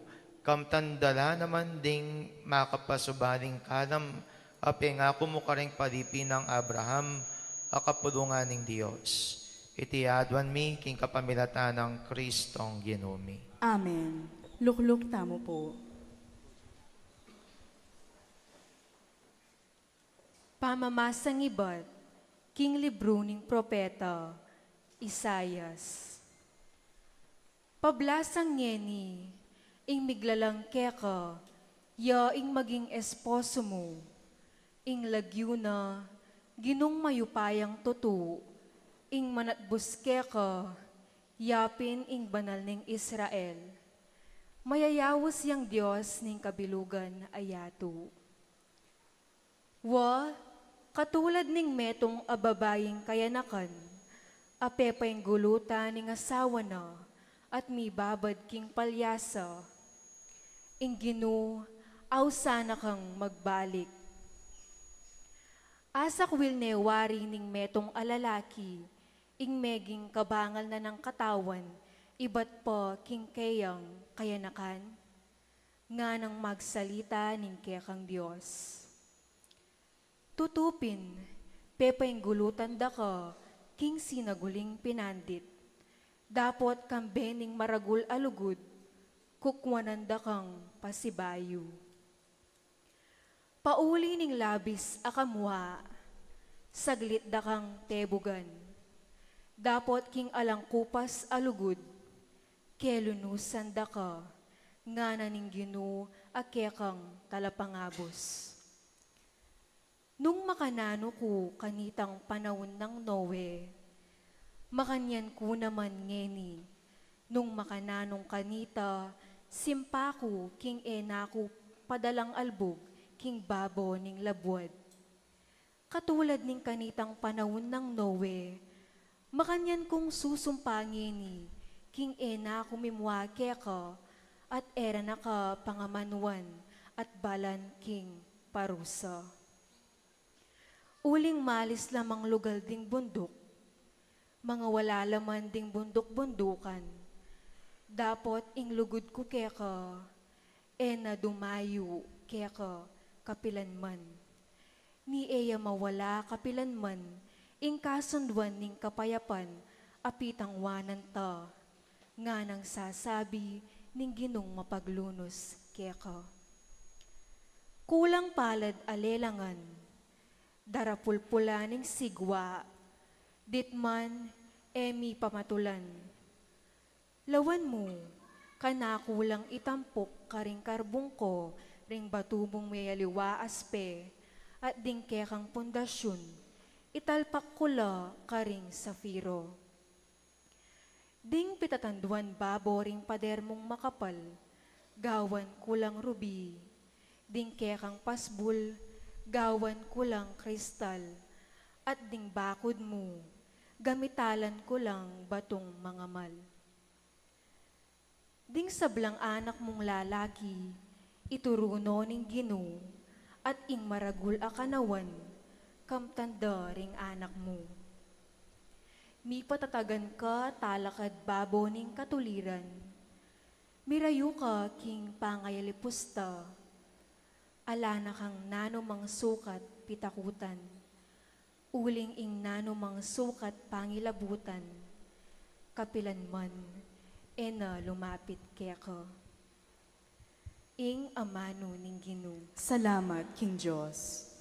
kamtandala naman ding makapasubaling kalam, ape nga mo karing palipi ng Abraham, akapulungan ng Diyos. Iti adwan mi, king kapamilatan ng Kristong Ginumi. Amen. Lukluk tamo po. Pamamasang ibat, king libro ning propeta, Isayas. Pablasang ngeni, ing miglalang keka, ya ing maging esposo mo, ing lagyo na, ginong mayupayang tutu, ing manatbus keka, yapin ing banal ning Israel. Mayayawas yang Diyos ning kabilugan ayato. Wa, katulad ning metong ababaying kayanakan, apepay gulutan ning asawa na, at mi babad king palyasa. Ing Ginoo, aw sana kang magbalik. Asak will newari ning metong alalaki, ing meging kabangal na ng katawan, iba't pa king kayang kayanakan, nga nang magsalita ning kekang Diyos. Tutupin, pepaing gulutan da ka, king sinaguling pinandit, dapot kang bening maragul alugod, kukwanan da kang pasibayo. Pauli ning labis akamwa, saglit da kang tebugan, dapot king alang kupas alugod, kelunusan da ka, nga naning Ginoo akekang talapangabos. Nung makanano ko kanitang panahon ng Noe, makanyan ko naman ngeni, nung makananong kanita, simpako king enako padalang albog king babo ning labwad. Katulad ning kanitang panahon ng Noe, makanyan kong susumpangini, king enako mimwake ka, at era na ka pangamanuan, at balan king parusa. Uling malis lamang lugal ding bundok, mga wala laman ding bundok-bundukan, dapot ing lugod ko keka, na dumayo keka kapilanman. ni Eya mawala kapilanman, ing kasunduan ning kapayapan, apitang wanan ta, nga nang sasabi ning ginong mapaglunos keka. Kulang palad alelangan, darapulpula ning sigwa, ditman emi pamatulan. Lawan mo, kanakulang itampok karing karbong ko, ring batubong mayaliwa aspe, at dingkekang pundasyon, italpak kula karing safiro. Ding pitatanduan babo ring pader mong makapal, gawan kulang rubi, dingkekang pasbul, gawan kulang kristal, at ding bakod mo, gamitalan kulang batong mangamal. Ding sablang anak mong lalaki, ituruno ning Ginoo, at ing maragul akanawan, kamtanda ring anak mo. Mi patatagan ka talakad babo ning katuliran, mirayo ka king pangayalipusta, alana kang nanomang sukat pitakutan, uling ing nanomang sukat pangilabutan, kapilan man, ena lumapit keka. Ing amano ning Ginoo. Salamat, King Diyos.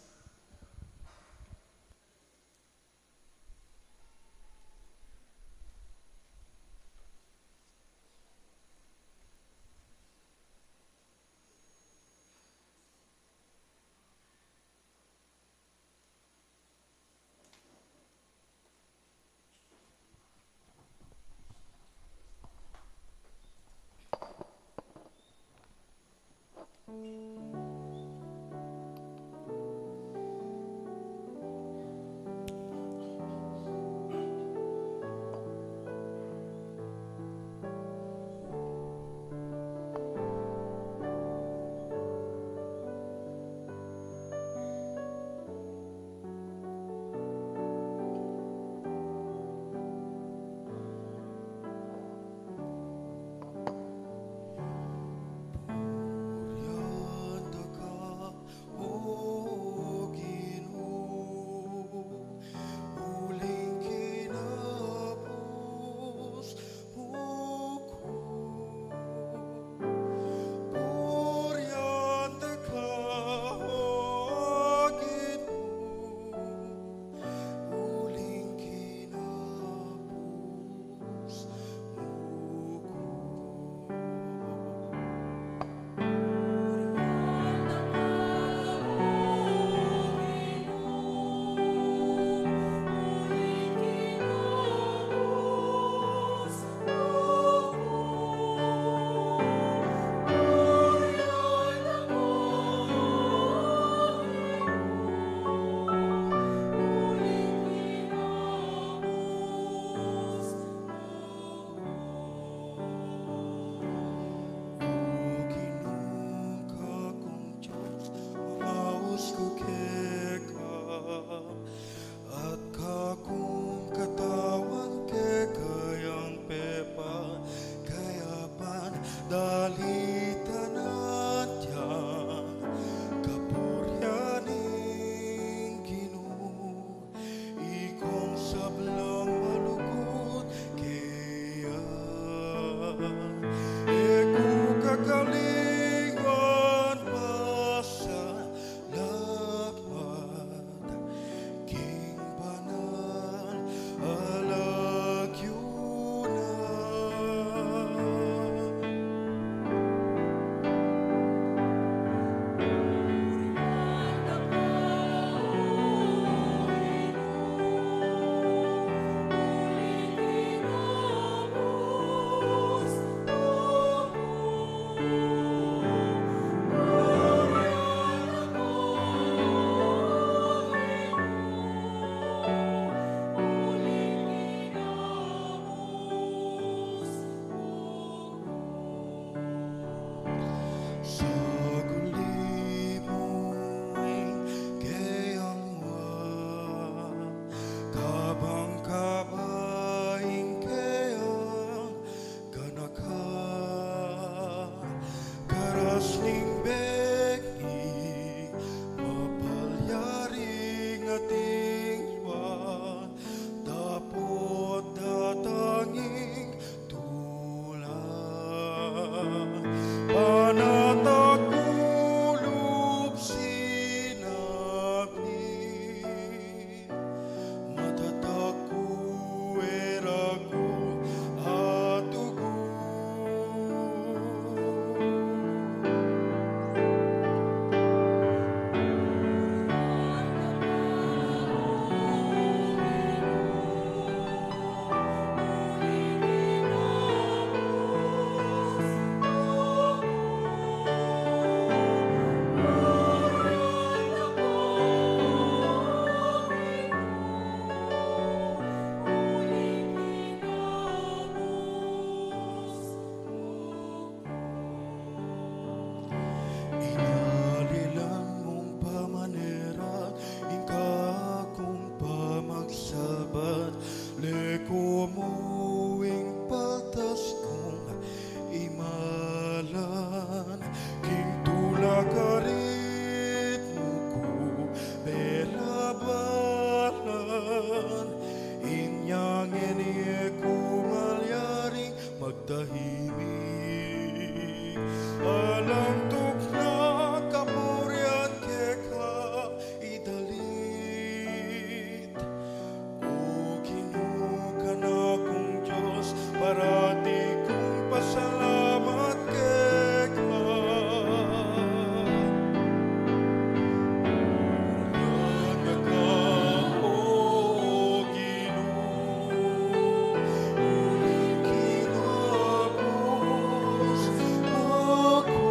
alang tukna kapurian keka idalit. O Ginoo kana kong Diyos, parati kong pasalamat keka. Ulan ka, O Ginoo, uling kinabos ako.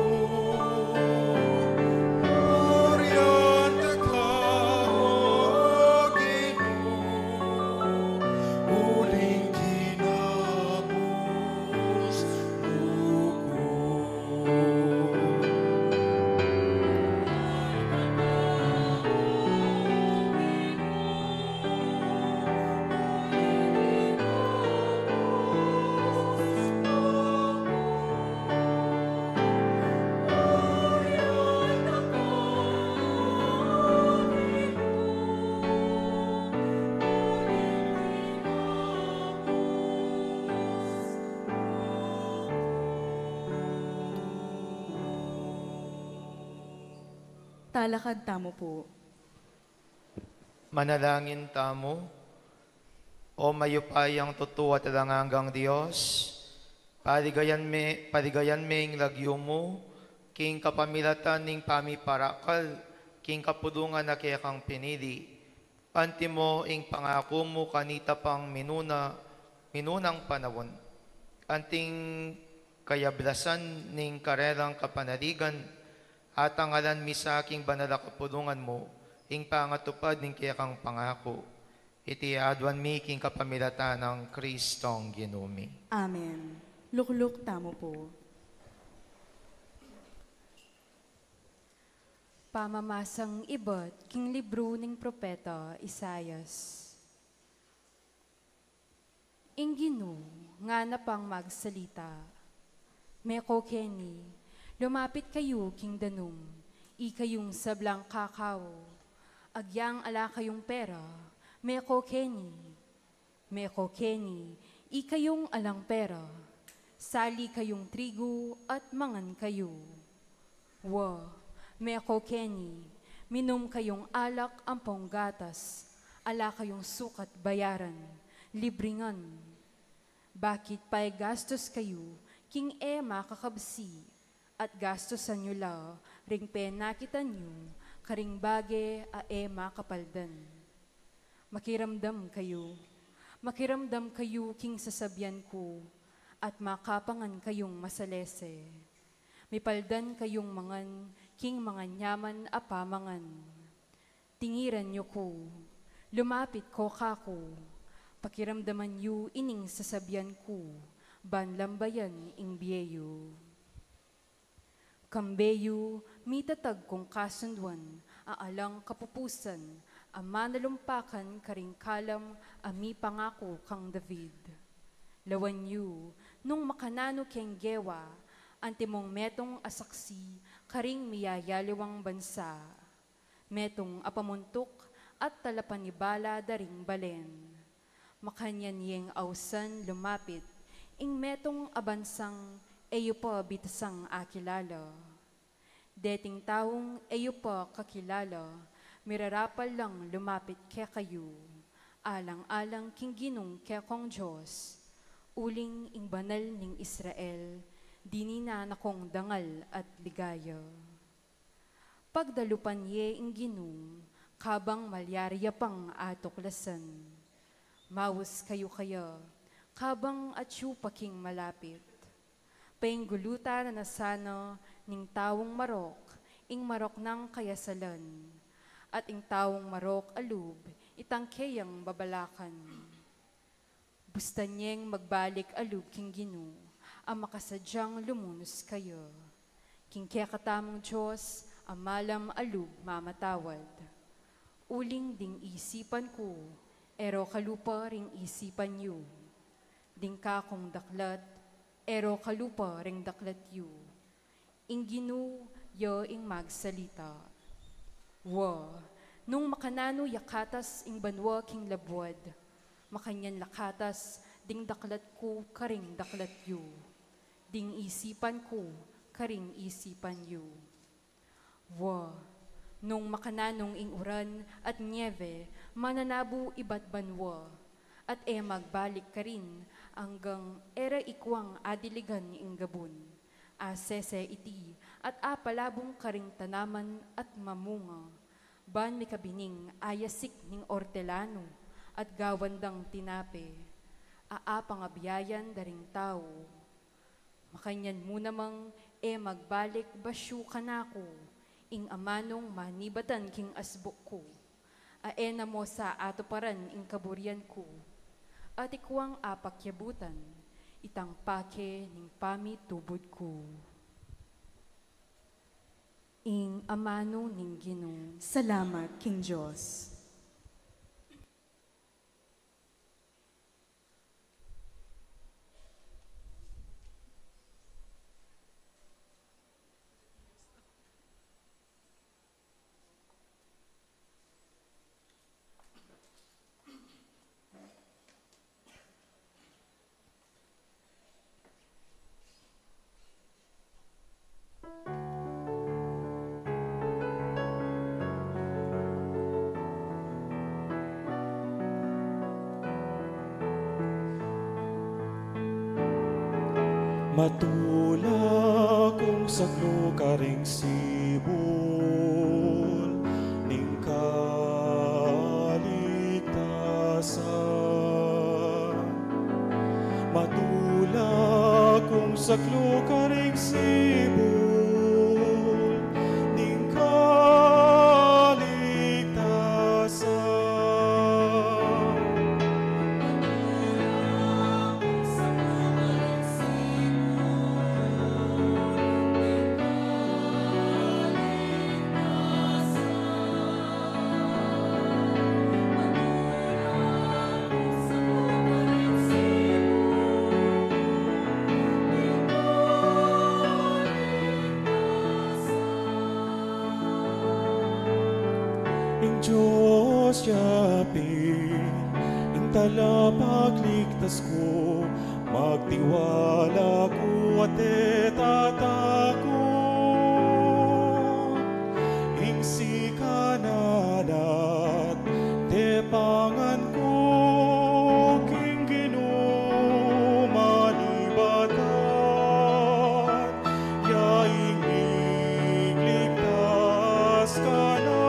Oriente ka, O Ginoo, uling kinabos Talakad tamo po. Manalangin tamo, o mayupayang tutuwa talangang Diyos, paligayan me ing lagyo mo, king kapamilatan ning pamiparakal, king kapudungan na kaya kang pinili. Anti mo ing pangako mo kanita pang minunang panahon. Anting kayablasan ning karerang kapanaligan, at ang alan mi sa aking banal na kapudungan mo, ing pangatupad ning kaya kang pangako. Iti adwan mi king kapamilatan ng Kristong Ginumi. Amen. Lukluk tamo po. Pamamasang ibot, king libro ning propeta Isayas. Ing Ginoo nga na pang magsalita, meko Kenny, lumapit kayo king danum, ikayong sablang kakao, agyang ala kayong pera, meko Kenny, ikayong alang pera, sali kayong trigo at mangan kayo. Meko Kenny, minom kayong alak ampong gatas, ala kayong sukat bayaran, libringan. Bakit pa'y gastos kayo, king makakabsi, at gastosan nyo la, ring penakitan nyo, karing bage makapaldan. Makiramdam kayo king sasabyan ko, at makapangan kayong masalese. Mipaldan kayong mangan, king mga nyaman apamangan. Tingiran nyo ko, lumapit ko kako, pakiramdaman nyo ining sasabyan ko, banlambayan ing biyeyo. Kambeyo, mitatag kong kasunduan, aalang kapupusan, ama nalumpakan karing kalam, ami pangako kang David. Lawan yu, nung makanano keng gewa, antimong metong asaksi, karing miyayaliwang bansa. Metong apamuntok at talapanibala daring balen. Makanyan yeng ausan lumapit, ing metong abansang eyo pa bitasang akilala. Deting taong eyo pa kakilala, mirarapal lang lumapit kaya kayo, alang-alang king Ginong kaya kong Diyos, uling ing banal ning Israel, dinina na kong dangal at ligaya. Pagdalupan ye ing Ginong, kabang malyarya pang atuklasan, mawus kayo kaya, kabang atyu paking malapit. Paingguluta na nasano ning tawong marok, ing marok ng kayasalan, at ing tawong marok alub, itangkeyang babalakan. Bustan niyeng magbalik alub king Ginoo, ang makasadyang lumunos kayo. King kaya katamong Diyos, amalam alub mamatawad. Uling ding isipan ko, ero kalupa ring isipan yu. Ding kakong daklat, ero kalupa ring daklat yu. Ing Ginoo, yo ing magsalita. Nung makanano yakatas ing banwa king labwad, makanyan lakatas, ding daklat ko karing daklat yu. Ding isipan ko, karing isipan yu. Wa, nung makananong ing uran at nieve, mananabu ibat banwa, at magbalik ka rin hanggang era ikwang adiligan ni Inggabun. Asese iti at apalabong karing tanaman at mamunga. Ban mi kabining ayasik ning ortelano at gawandang tinape. Aapangabiyayan daring tao. Makanyan mo namang magbalik basyo kanako. Ing amanong manibatan king asbok ko. Aena mo sa ato paran ing kaburian ko. At ikwang apakyabutan, itang pake ning pami tubod ko. Ing amano ning Ginoo. Salamat, King Diyos. Matula kung saklo karing sibol ning kaligtasan. Matula kung saklo karing sibol ning kaligtasan. Diyos yapin, intala pagligtas ko, magtiwala ko at tatakot. Ingsi kananat, tepangan ko, king Ginoo manibatan, yaing igligtas ka na.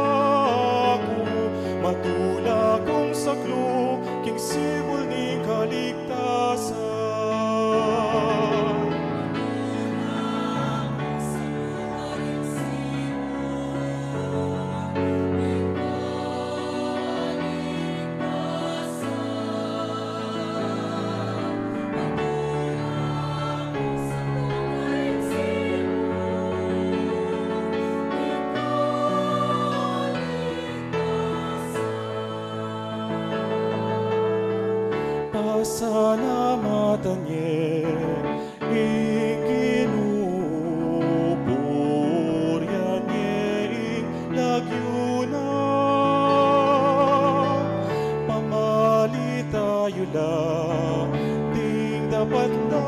Matula kong saklo, king sibol ni kaligtasan. Pasalamatan niya, ing Ginoo, purihan niya ing lagyuna. Pamali tayo lang, ding dapat na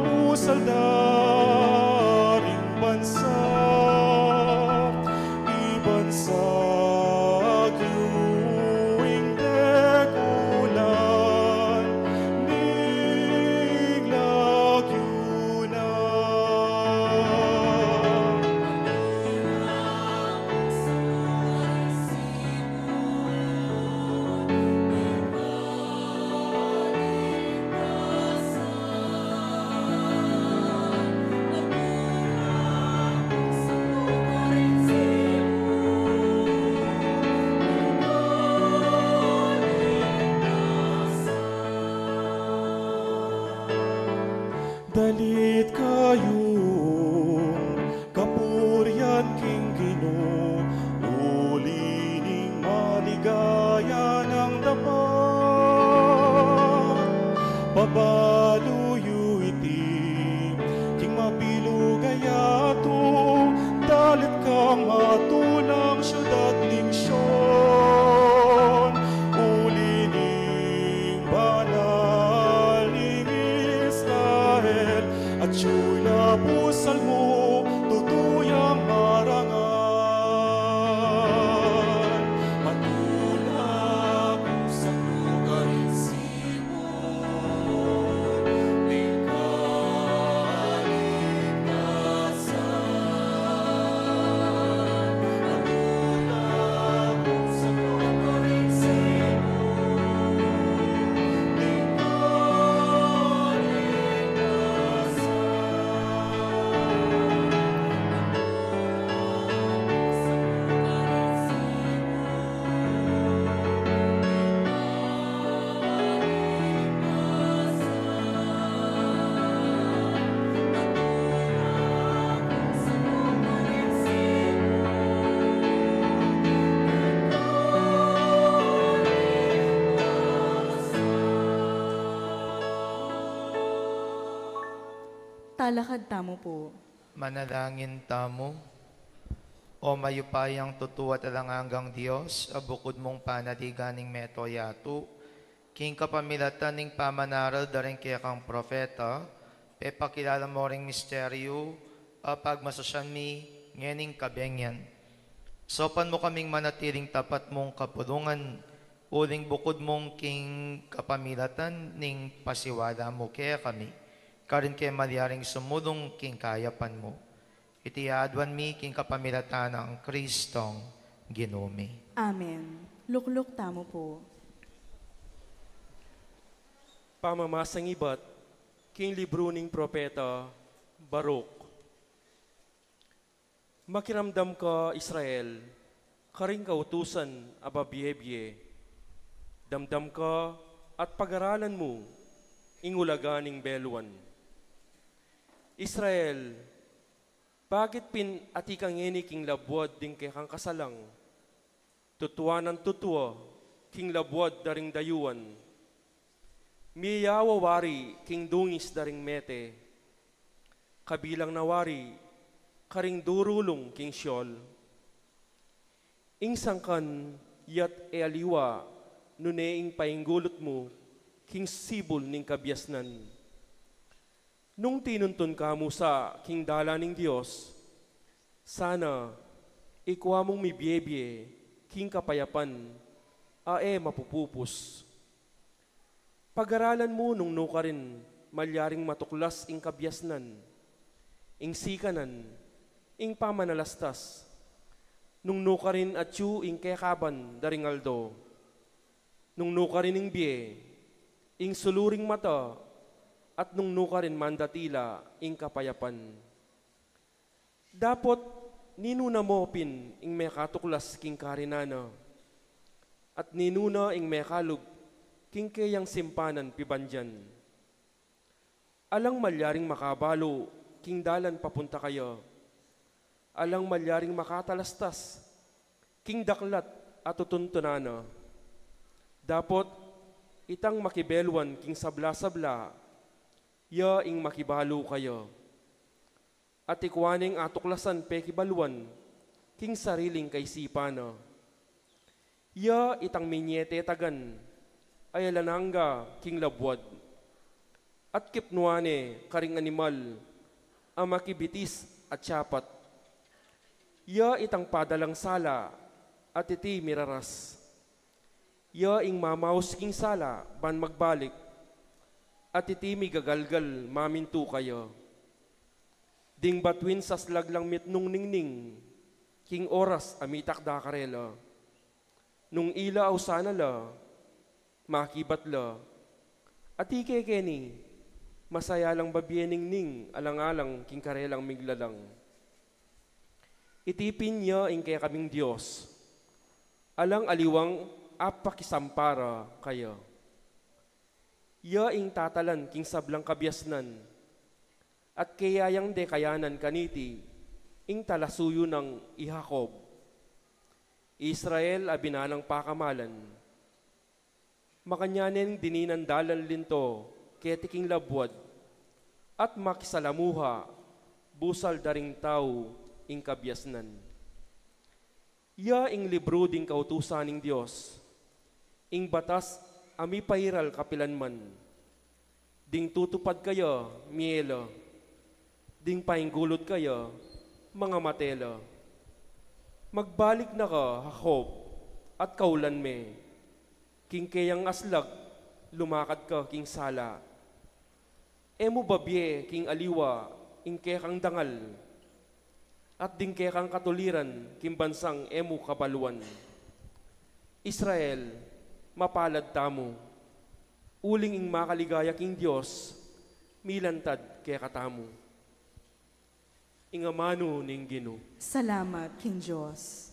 musaldaring bansa, ibansa. Dalit kayong kapurihan king Ginoo, ulining maligaya ng dapat. Pabaluyo iti king mapilugaya to, dalit kang matulang syudad ning Sion, ulining banal ning Israel, at at siya'y napusal mo, tutuyang marangal. Matulak sa lugarin Simon, ikaligtasan. Matulak sa lugarin Talakad tamo po. Manalangin tamo. O mayupayang tutuwa talangagang Diyos, abukod mong panaliganing metoyato, king kapamilatan ning pamanaral daring kaya kang propeta, pepakilala mo ring misteryo, pagmasasyan mi, ngening kabengyan. Sopan mo kaming manatiling tapat mong kapulungan, uling bukod mong king kapamilatan ning pasiwala mo kaya kami. Karin kay malyaring sumulong king kayapan mo. Itiadwan mi king kapamilatan ng Kristong Ginome. Amen. Lukluk tamo po. Pamamasang ibat, king libro ning propeta, Baruk. Makiramdam ka, Israel, karing kautusan, ababiyebye. Damdam ka at pag-aralan mo, ingulaganing belwan. Israel, bakit atikang ngeni king labwad ding kay kang kasalang? Tutuwa ng tutuwa, king labwad daring dayuan. Miyawawari, king dungis daring mete. Kabilang nawari, karing durulong king syol. Ing sangkan, yat e aliwa, nuneing painggulot mo, king sibol ning kabyasnan. Nung tinuntun ka mo sa king dala ning Diyos, sana ikuha mong mibyebye, king kapayapan, mapupupos. Pag-aralan mo nung nuka rin, malyaring matuklas ing kabyasnan, ing sikanan, ing pamanalastas, nung nuka rin at yu ing kekaban daring aldo, nung nuka rin ing biye, ing suluring mata, at nung nuka rin mandatila ing kapayapan. Dapot ninuna mo pin ing may katuklas king karinana, at ninuna ing may kalug king kayang simpanan pibandyan. Alang malyaring makabalo, king dalan papunta kayo. Alang malyaring makatalastas, king daklat at tutuntunana. Dapot itang makibelwan king sabla-sabla, ya ing makibalo kayo. At ikwaning atuklasan pekibaluan, king sariling kaisipana. Ya itang minyete tagan, ay lanangga king labwad. At kipnuane karing animal, ang makibitis at siyapat. Ya itang padalang sala, at iti miraras. Ya ing mamaus king sala, ban magbalik, at itimi gagalgal maminto kayo. Ding batwin sa slaglang mitnong ningning, king oras amitak da karela. Nung ila aw sana la, makibat la, at ikekeni, masaya lang babiening ning alang-alang king karelang miglalang. Itipin niya ing kaya kaming Diyos, alang aliwang apakisampara kayo. Ya ing tatalan king sablang kabyasnan, at kayayang dekayanan kaniti, ing talasuyo ng ihakob. Israel abinanang pakamalan, makanyanin dininan dalan linto, ketiking labwad, at makisalamuha, busal daring tao, ing kabyasnan. Ya ing libro ding kautusan ng Diyos, ing batas ami pairal kapilanman, ding tutupad kayo, mielo, Ding painggulot kaya, mga matela. Magbalik na ka, Jacob, at kaulan me. King kayang aslag, lumakad ka, king sala. Emo babye, king aliwa, ing kekang dangal. At ding kekang katuliran, king bansang emo kabaluan. Israel, mapalad tamo. Uling ing makaligaya king Diyos, milantad kaya katamo. Ingamano ning Ginoo. Salamat, King Diyos.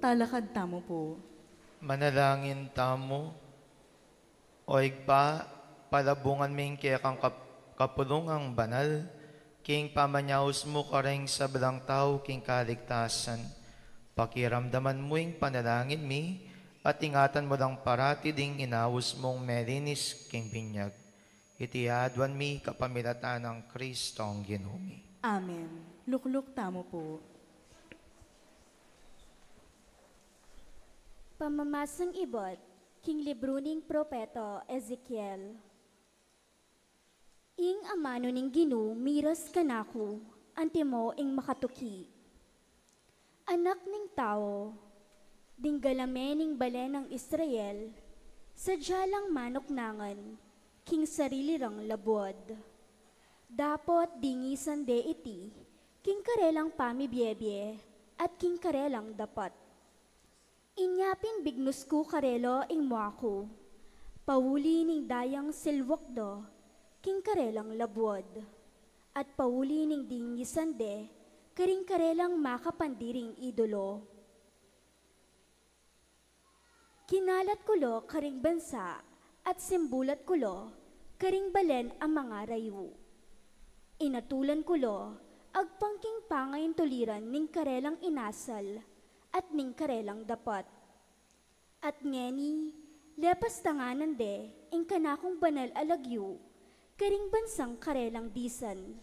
talakad tamo po. Manalangin tamo, oig pa, palabungan ming kaya kang kapulungang banal, king pamanyaos mo kareng sa belang tao king kaligtasan. Pakiramdaman mo yung panalangin mi, at ingatan mo lang parati ding inawos mong merinis king binyag. Itiadwan mi kapamilatan ng Kristo ang ginumi. Amen. Lukluk tamo po. Pamamasang ibot, king libruning propeto Ezekiel. Ing amano ning Ginu miras kanako, antimo ing makatuki. Anak ning tao, dinggalame ning balen ng Israel, sadya lang manok nangan, king sarili rang labod. Dapot dingisan de iti, king karelang pamibyebye, at king karelang dapat. Inyapin bignus ko karelo ing muako, pauli ning dayang silwakdo, king karelang labwod, at pauli ning dingisan de, karing karelang makapandiring idolo. Kinalat kulo karing bansa, at simbulat kulo, karing balen ang mga rayu. Inatulan kulo, agpangking pangayin tuliran ning karelang inasal, at ning karelang dapat. At ngeni, lepas tanganan de, ing kanakong banal alagyu, karing bansang karelang disan.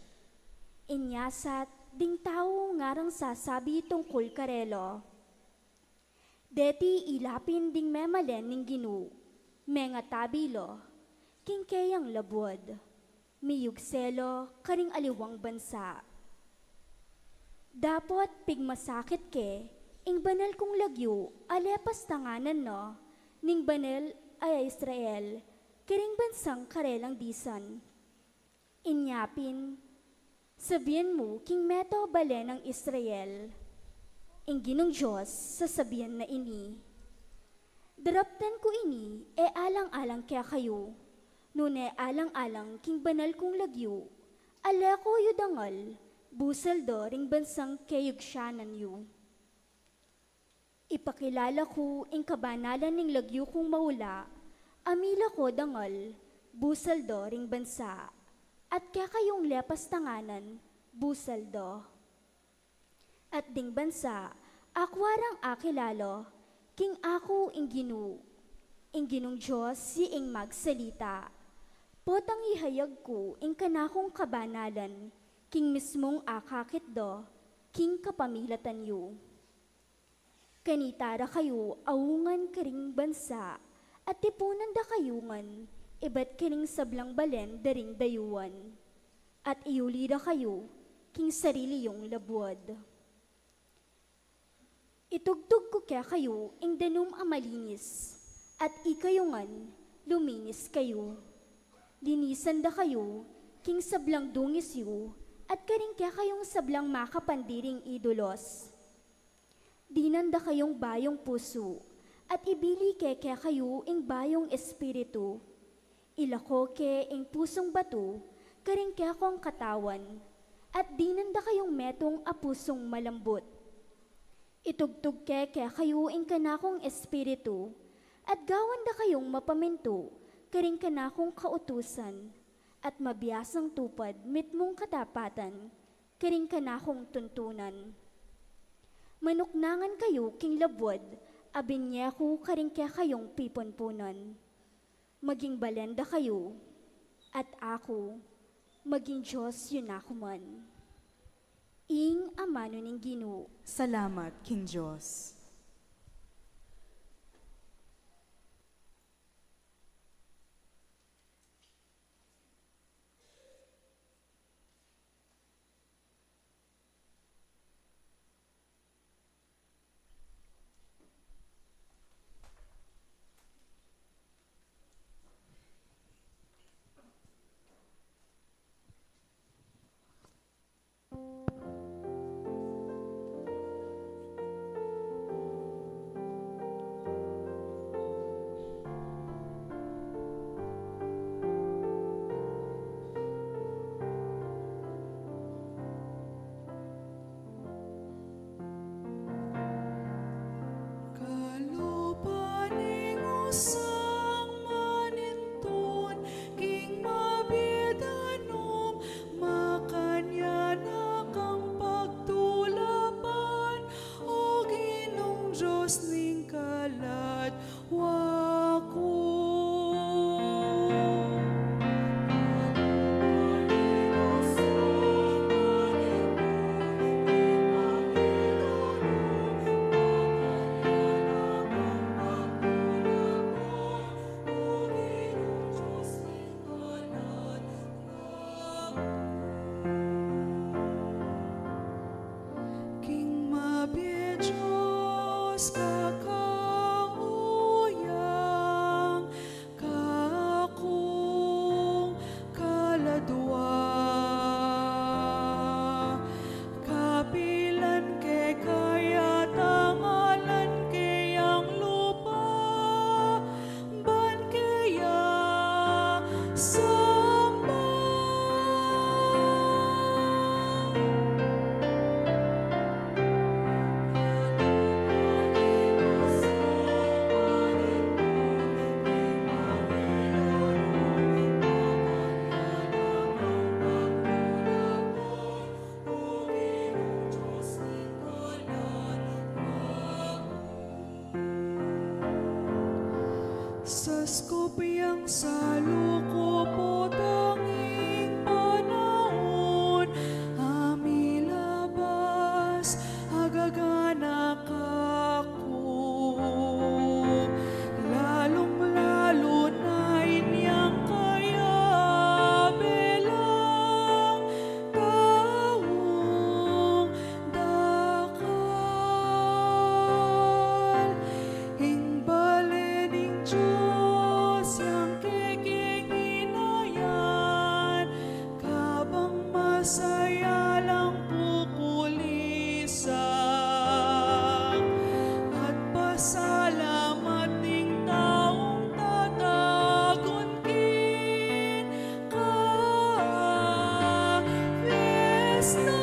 Inyasat, ding tao ngarang sasabi tungkol karelo. Deti ilapin ding memalen ning Ginu, menga tabilo, king kayang labwod, miyugselo karing aliwang bansa. Dapot pigmasakit ke, ing banal kong lagyo, alepas tanganan no, ning banal ay Israel, karing bansang karelang disan. Inyapin, sabihan mo, king meto bale ng Israel, ing Ginong Diyos, sasabihan na ini. Daraptan ko ini, e alang-alang kaya kayo, nune alang-alang king banal kong lagyo, ale ko yudangal, busal do ring bansang kayugsyanan yu. Ipakilala ko ing kabanalan ning lagyo kong maula, amila ko dangal, busal do ring bansa, at kaya kayong lepas tanganan, busal do. At ding bansa, akwarang akilalo, king ako ing Ginu, ing Ginong Diyos si ing magsalita. Potang ihayag ko ing kanakong kabanalan, king mismong akakit do, king kapamilatan yu. Kanitara kayo awungan karing bansa, at tipunan da kayungan, iba't kining sablang balen daring dayuan. At iulida kayo, king sarili yung labwad. Itugtog ko kaya kayo, ing danum amalinis, at ikayungan, luminis kayo. Linisan da kayo, king sablang dungis yu, at karing kaya kayong sablang makapandiring idolos. Dinanda kayong bayong puso, at ibili kaya kayo ing bayong espiritu. Ilako ke ing pusong bato, karing kaya kong katawan, at dinanda kayong metong apusong malambot. Itugtog kaya kayo ing kanakong espiritu, at gawanda kayong mapaminto, karing kanakong kautusan, at mabiyasang tupad mitmong katapatan, karing kanakong tuntunan. Manuknangan kayo king labwad, abinyaku karing kaya kayong piponpunan. Maging balenda kayo, at ako, maging Diyos yun ako man. Ing amano ning Ginu. Salamat, King Diyos. kakauyang kakong kaladwa. Kapilan ke kaya tangalan ke ang lupa, ban kaya samba. Sa skupyang saluko po tanging panahon, amilabas agaganak ako. Lalong-lalo na inyang kaya belang taong dakal. Hingbalening Diyos yang kikinginayan, kabang masaya lang pukulisak. At pasalamat ning taong tatagon kin ka fiesta.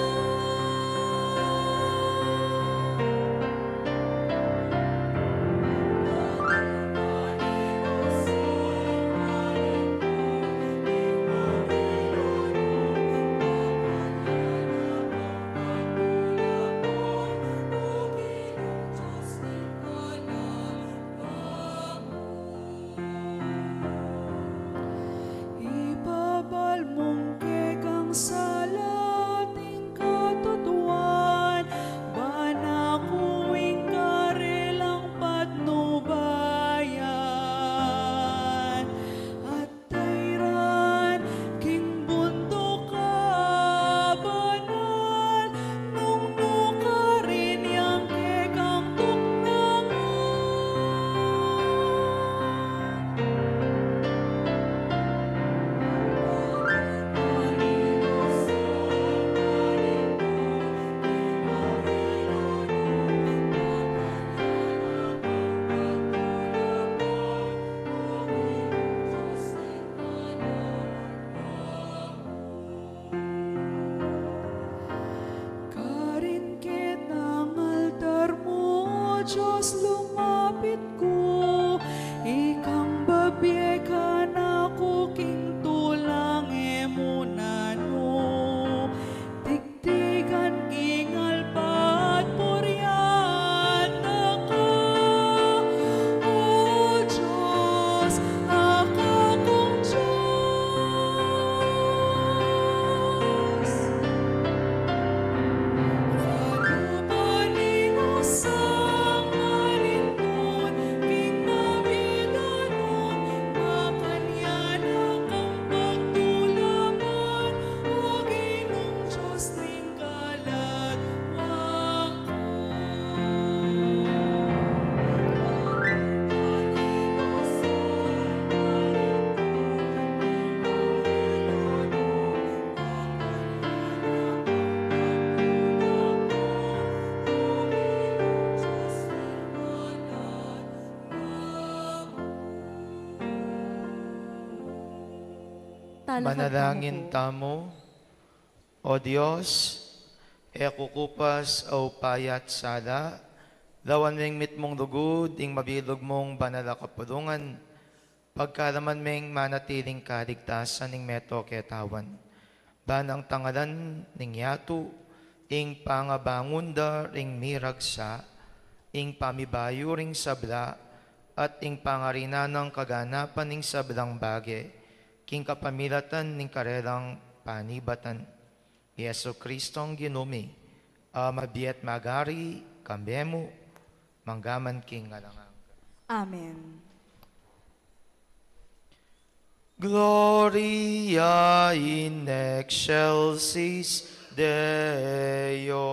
Ibabal mong kekang salating katutuan, banakuing karelang patnubayan. At tayran king bundok ka banal, nung nuka rin yang kekang tuknangan. Karinkit ng altar mo, Diyos, lumapit ko. Ikang babye ka na kuking tulang emunano. Tigtigan kingal pa at puryata ka. O Diyos, akakong Diyos. Kalupaning usang malindon, king mabiganon, makanyanak ang pagtulaman, o Ginong Diyos ning kaladwa ko. Manalangin tamo, O Diyos, kukupas au payat sala, dawan ming mitmong lugod, ing mabilog mong banala kapulungan, pagkalaman ming manatiling kaligtasan ing meto ketawan. Banang tangalan ning yato, ing pangabangunda ring miragsa, ing pamibayo ring sabla, at ing pangarina ng kaganapan ning sablang bagay, king kapamilatan ning karelang panibatan. Yesu Kristong ginumi, mabiet magari, kambemo, manggaman king ngalangang. Amen. Gloria in excelsis Deo.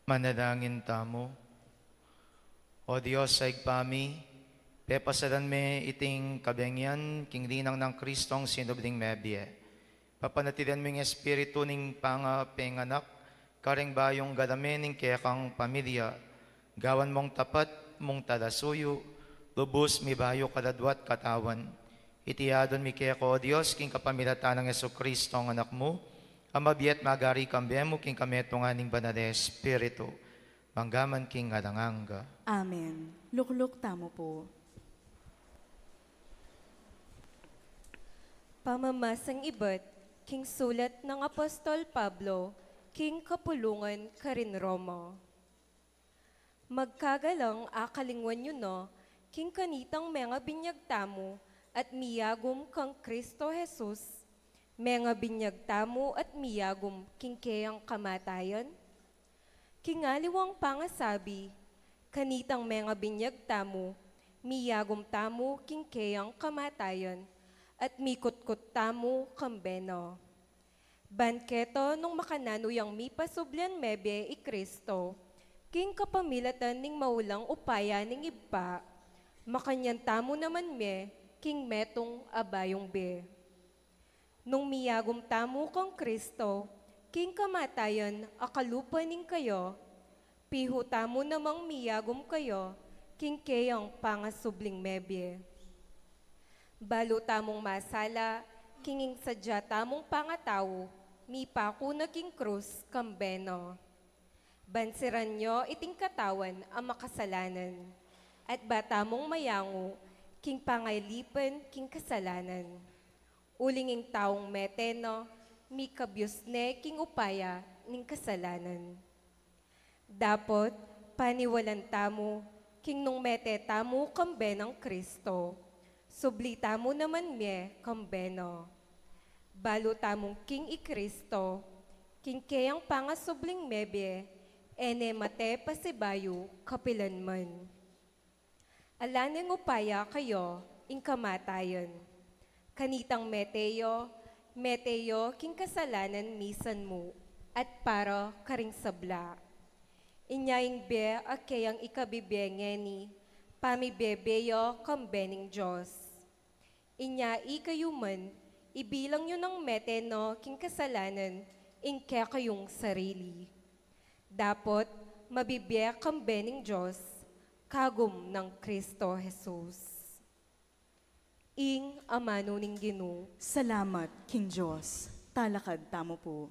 Manalangin tamo. O Diyos sa igpami, pepasalan me iting kabengyan, king linang ng Kristong sinubling mebye. Papanatilan mo yung espiritu ning pangapenganak, karing bayong galamin ning kekang pamilya, gawan mong tapat, mong talasuyo, lubos mi bayo kaladwat katawan. Itiyadon mi keko, O Diyos, king kapamilatan ng Yesu Kristo ang anak mo, amabiyat magari kambemo king kametunganing banal espiritu, manggaman king ngalanganga. Amen. Lukluk tamo po. Pamamasang ibat, king sulat ng Apostol Pablo, king kapulungan karin Roma. Magkagalang akalingwan yun no, king kanitang mga binyag tamo at miyagom kang Kristo Jesus, mga binyag tamo at miyagom king kayang kamatayan. Kingaliwang pangasabi, kanitang mga binyag tamo, miyagom tamo king kayang kamatayan, at mikutkot tamo kambeno. Banketo nung makananuyang mipasublan mebe i Kristo, king kapamilatan ning maulang upaya ning iba, makanyan tamo naman me, king metong abayong be. Nung miyagom tamo kang Kristo, king kamatayan akalupa ning kayo, piho tamo namang miyagom kayo, king kayang pangasubling mebye. Balo tamong masala, kinging sadya tamong pangataw, mipako na king krus kambeno. Bansiran nyo iting katawan ang makasalanan, at batamong mayango, king pangailipan king kasalanan. Ulinging taong meteno, mi kabyusne king upaya ning kasalanan. Dapot, paniwalan tamo, king nung mete tamo kambe ng Kristo, subli tamo naman me kambeno. Balo tamong king i Kristo, king kayang pangasubling mebe, ene mate pasibayo kapilan man. Alaneng upaya kayo, ing kamatayan. Kanitang meteo king kasalanan misan mo, at para karing sabla. Inyaing be akayang ikabibengeni, pamibebeyo kambening Diyos. Inya ikayo man, ibilang yun ng meteno king kasalanan, ingke kayong sarili. Dapot, mabibiyak kambening Diyos, kagum ng Kristo Jesus. Ing amano ning Ginoo. Salamat, King Diyos. Talakad tamo po.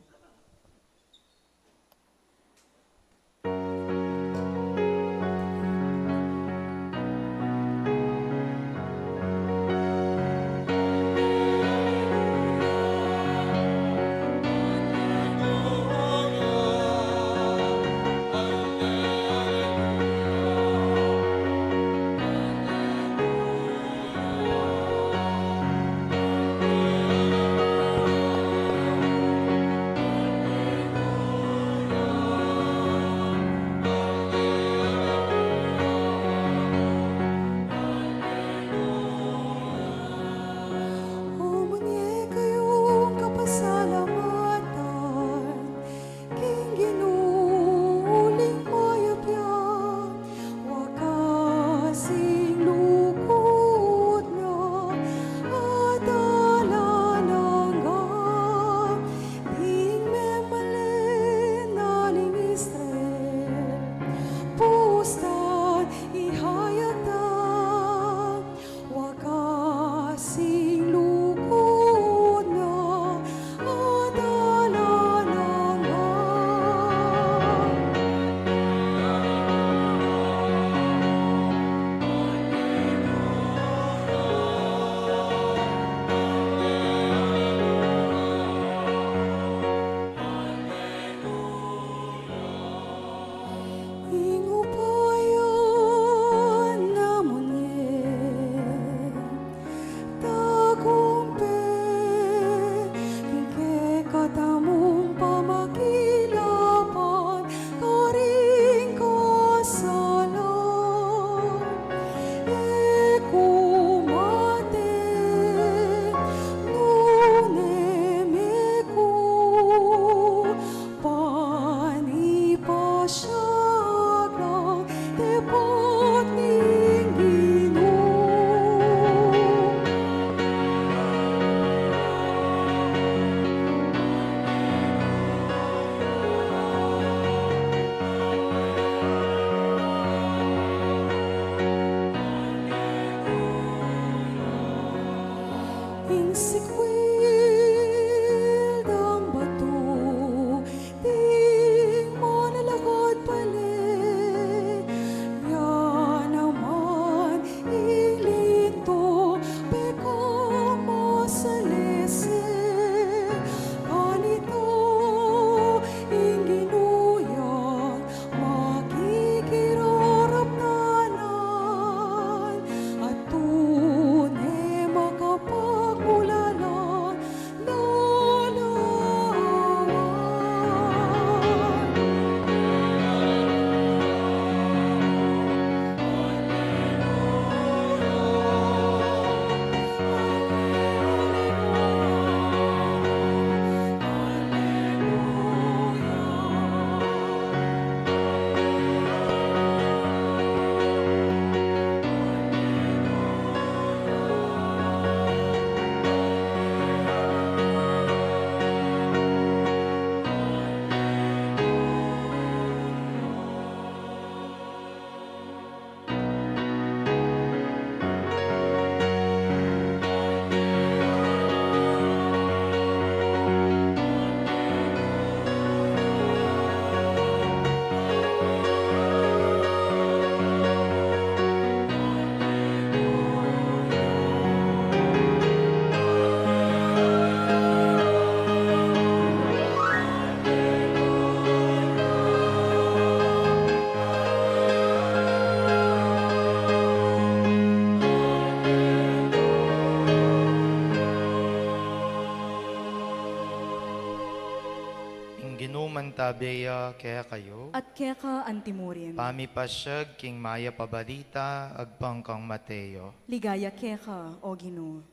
Tabeya kaya kayo, At kaya ka antimurin. pamipasyag king maya pabalita, agpangkang Mateo. Ligaya kaya ka, o Ginoo.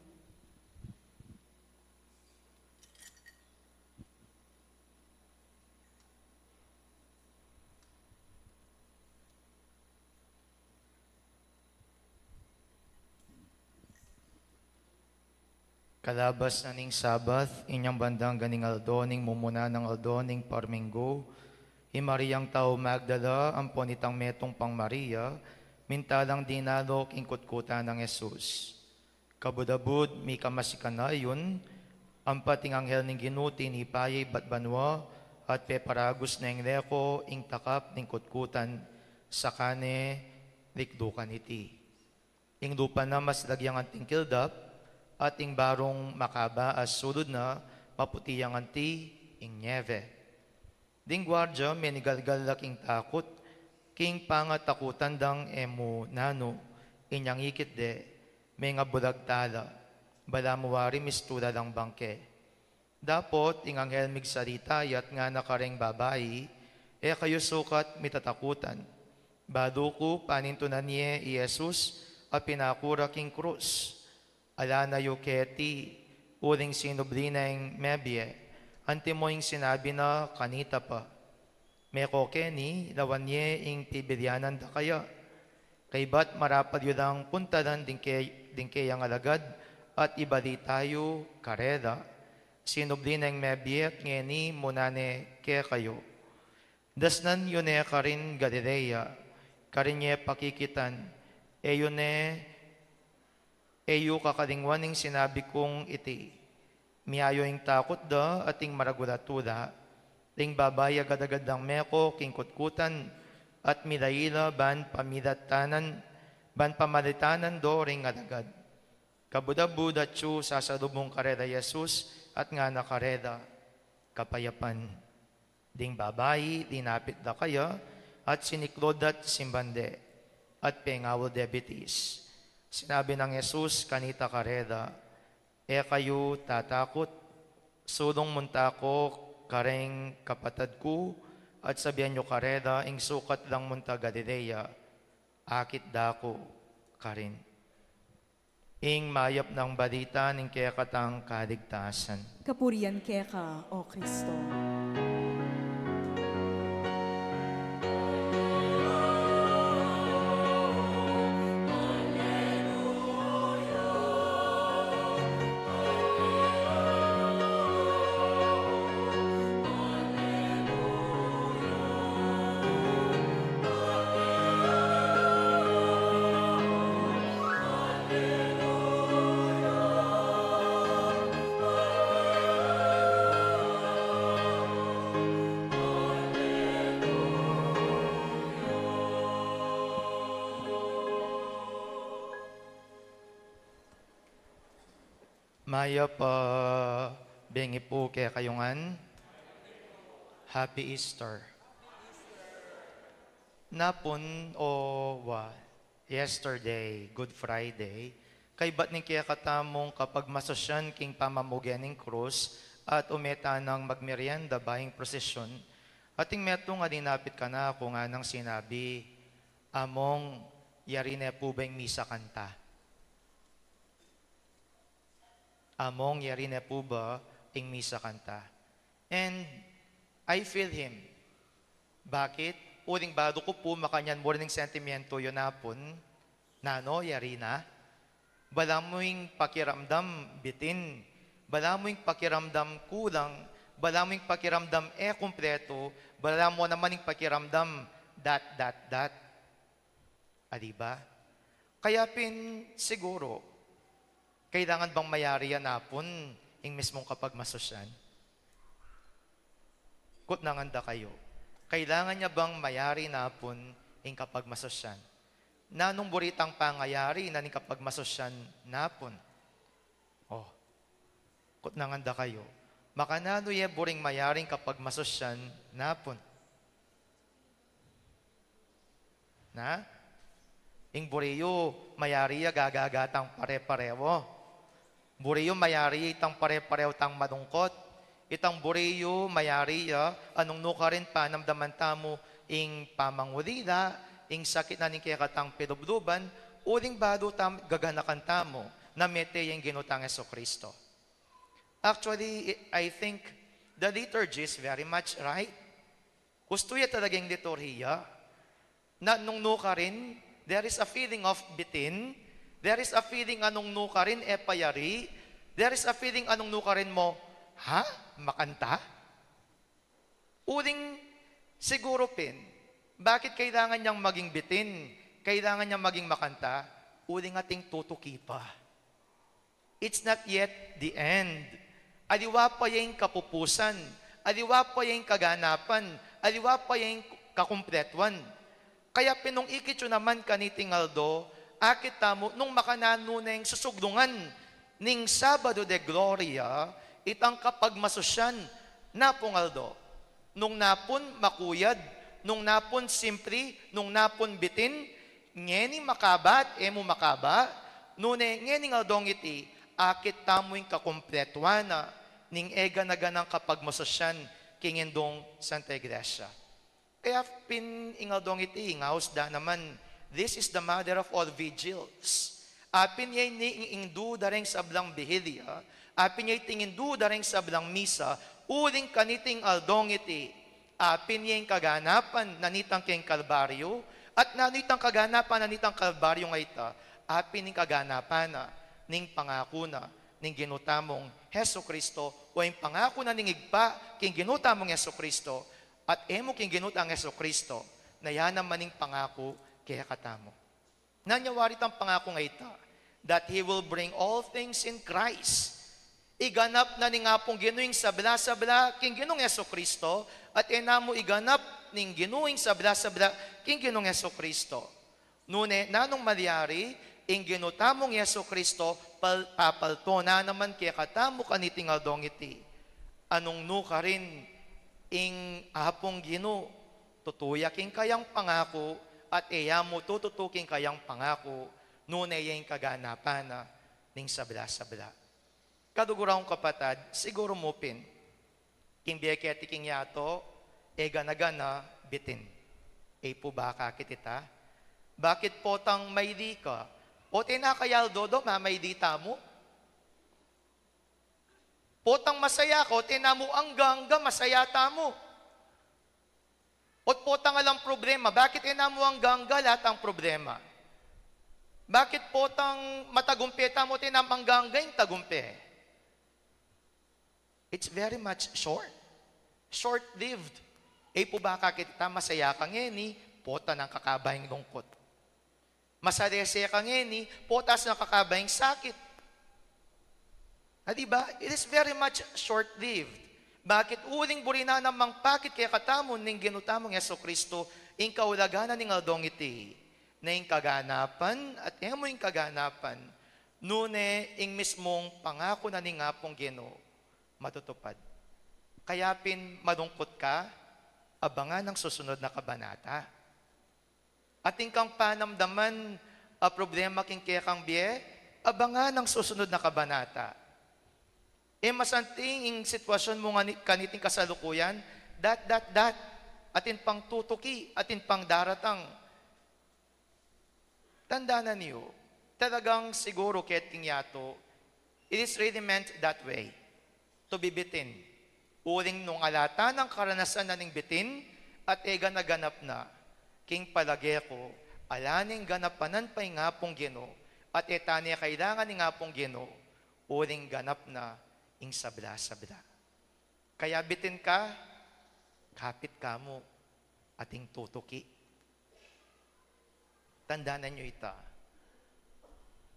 Kalabas na ning Sabath, inyang bandang ganing aldo, ning mumuna ng aldo, ning parminggo, Mariang tao Magdala, ampon itang metong pang Maria, mintalang dinalo king kutkuta ng Jesus. Kabudabud, mi kamasikan na yun, ang pating anghel ning ginuti ni Payay Batbanwa, at peparagos na ing leko, ing takap ning kutkutan, sakane, likdukan iti. Ing lupa na mas lagyang anting kildap, at ing barong makaba as sulod na maputiyang anti ing nieve. Ding gwardya menigalgal laking takot, king pangatakutan dang emo nano, inyang ikit de, may nga bulag tala, balamuwari mistura lang bangke. Dapot ing anghel migsalita yat nga nakareng babayi, kayo sukat mitatakutan. Baduko panintunan niya i Jesus at pinakura king krus. Alana yu keti, uling sinublina ing mebye, antimo ing sinabi na kanita pa. Meko keni, lawan niya ing tibiryanan da kaya. Kay ba't marapad yu lang puntalan din kayang alagad at ibali tayo kareda. Sinublina ing mebye at ngeni munane kaya kayo. Dasnan yun ka rin Galilea, karin niya pakikitan, yun Eyo kakalingwan ing sinabi kong iti. Miayo ing takot da ating maragulatuda. Ting babaya gadagad ng meko king kutkutan at milaila ban pamalitanan do ring adagad. Kabudabud at siyo sasalubong kareda Jesus at nga nakareda kapayapan. Ding babayi dinapit da kaya at siniklod at simbande at pengawal diabetes. Sinabi ng Jesus kanita kareda, kayo tatakot, sulong munta ko kareng kapatad ko, at sabihan nyo kareda, ing sukat lang munta Galilea, akit dako karin. Ing mayap ng balita ning kaya katang kaligtasan. Kapurian kaya ka, o Kristo. Maya pa, bengi po kaya kayongan. Happy Easter. Napon o yesterday, Good Friday, kay ba't ning kaya katamong kapag masosyan king pamamugyan ng krus at umeta ng magmerienda bahing prosesyon, ating meto nga dinapit ka na ako nga nang sinabi, among yari na po ba yung misa kanta? Among yari na po ba yung misa kanta? And I feel him. Bakit? Uling bado ko po makanyan morning sentimento yun napon, nano, yari na. Bala mo yung pakiramdam bitin, bala mo yung pakiramdam kulang, bala mo yung pakiramdam kompleto, bala mo naman yung pakiramdam that. Adiba? Kaya siguro, kailangan bang mayari yan napon yung mismong kapag masosyan? Kut nanganda kayo. Kailangan niya bang mayari napon yung kapag masosyan? Nanong buritang pangayari na ning kapag masosyan napon? Oh, kut nanganda kayo. Makanano ye buring mayaring kapag masosyan napon? Na? Ing buriyo, mayari ya gagagatang pare-parewo. Buriyo, mayari itang pare-parew tang madungkot. Itang buriyo, mayari ya, anong nuka rin pa, namdaman tamo, ing pamangulila, ing sakit na ning kaya katang pinubluban, uling bado gaganakan tamo, na mete yung ginutang Jesucristo. Actually, I think the liturgy is very much right. Gusto ya talagang liturhiya, na nung nuka rin, there is a feeling of bitin. There is a feeling anong nuka rin payari. There is a feeling anong nuka rin mo, ha? Makanta? Uling siguro bakit kailangan niyang maging bitin? Kailangan niyang maging makanta? Uling ating tutuki pa. It's not yet the end. Aliwa pa yung kapupusan. Aliwa pa yung kaganapan. Aliwa pa yung kakumpletuan. Kaya pinong ikityo naman kaniting Aldo, akit tamo, nung makanano na yung susugdungan ning Sabado de Gloria, itang kapag masosyan, napong Aldo, nung napon makuyad, nung napon simpli, nung napon bitin, ngeni makabat, emo makaba, nune ngeni Aldong iti, akit tamo yung kakumpletuana, ning ega na ganang kapag masosyan, kingindong Santa Iglesia. Kaya ingadong iti, ngausda naman, this is the mother of all vigils. Apin yay niindu dareng sablang bihilya, apin yay tingindu dareng sablang misa, uling kaniting aldong iti, apin yay kaganapan nanitang keng kalbaryo, at nanitang kaganapan nanitang kalbaryo nga ita, apin ning kaganapan na, ning pangako na, ning ginutamong Heso Kristo, o yung pangako na ning igpa, king ginutamong Heso Kristo, at emo king ginutang Heso Kristo, na yan ang maning pangako kaya katamo. Nanyawarit ang pangako nga ita, that He will bring all things in Christ. Iganap na ni nga pong ginuing sabla-sabla king ginong Heso Kristo, at enamo iganap ning ginuing sabla-sabla king ginong Heso Kristo. Nune, nanong malyari, ing ginutamong Heso Kristo, papalto na naman kaya katamo kaniting Aldong iti. Anong nuka rin, ing ahapong gino, tutuyaking kayang pangako, at iya mo tututuking kayang pangako, nune yung kaganapan na ning sabla-sabla. Kadugurang kapatad, siguro mo king biyaketi king yato, gana-gana bitin. Po ba kakitita? Bakit po tang may di ka? O tinakayal dodo, mamay di tamo? Potang masaya ko, tinamu ang gangga, masaya tamo. Ot potang alang problema, bakit inamu ang gangga, lahat ang problema? Bakit potang matagumpi tamo, tinamang gangga, yung tagumpi? It's very much short-lived. Po ba kakita, masaya kang ngeni, pota ng kakabayang lungkot. Masarese kang ngeni, potas ng kakabayang sakit. Diba? It is very much short-lived. Bakit uling burina namang pakit kaya katamon ning ginutamong Yeso Kristo, ing kaulaganan ning Aldong iti, na ing kaganapan at emo ing kaganapan, nune ing mismong pangako na ni nga pong Ginoo matutupad. Kaya malungkot ka, abangan ang susunod na kabanata. Ating kang panamdaman a problema king kaya kang biye, abangan ang susunod na kabanata. Masanting ing sitwasyon mo kaniting kasalukuyan, dat, atin pang tutuki, atin pang daratang. Tandaan niyo, talagang siguro keting yato, it is really meant that way, to be bitin. Uling nung alata ng karanasan na ning bitin, at naganap na, king palagi ko, alaning ganapanan pa'y nga pong Ginoo, at etanya kailangan ni nga pong Ginoo, uling ganap na ing sabla-sabla. Kaya bitin ka, kapit ka mo, ating tutuki. Tandaan nyo ita.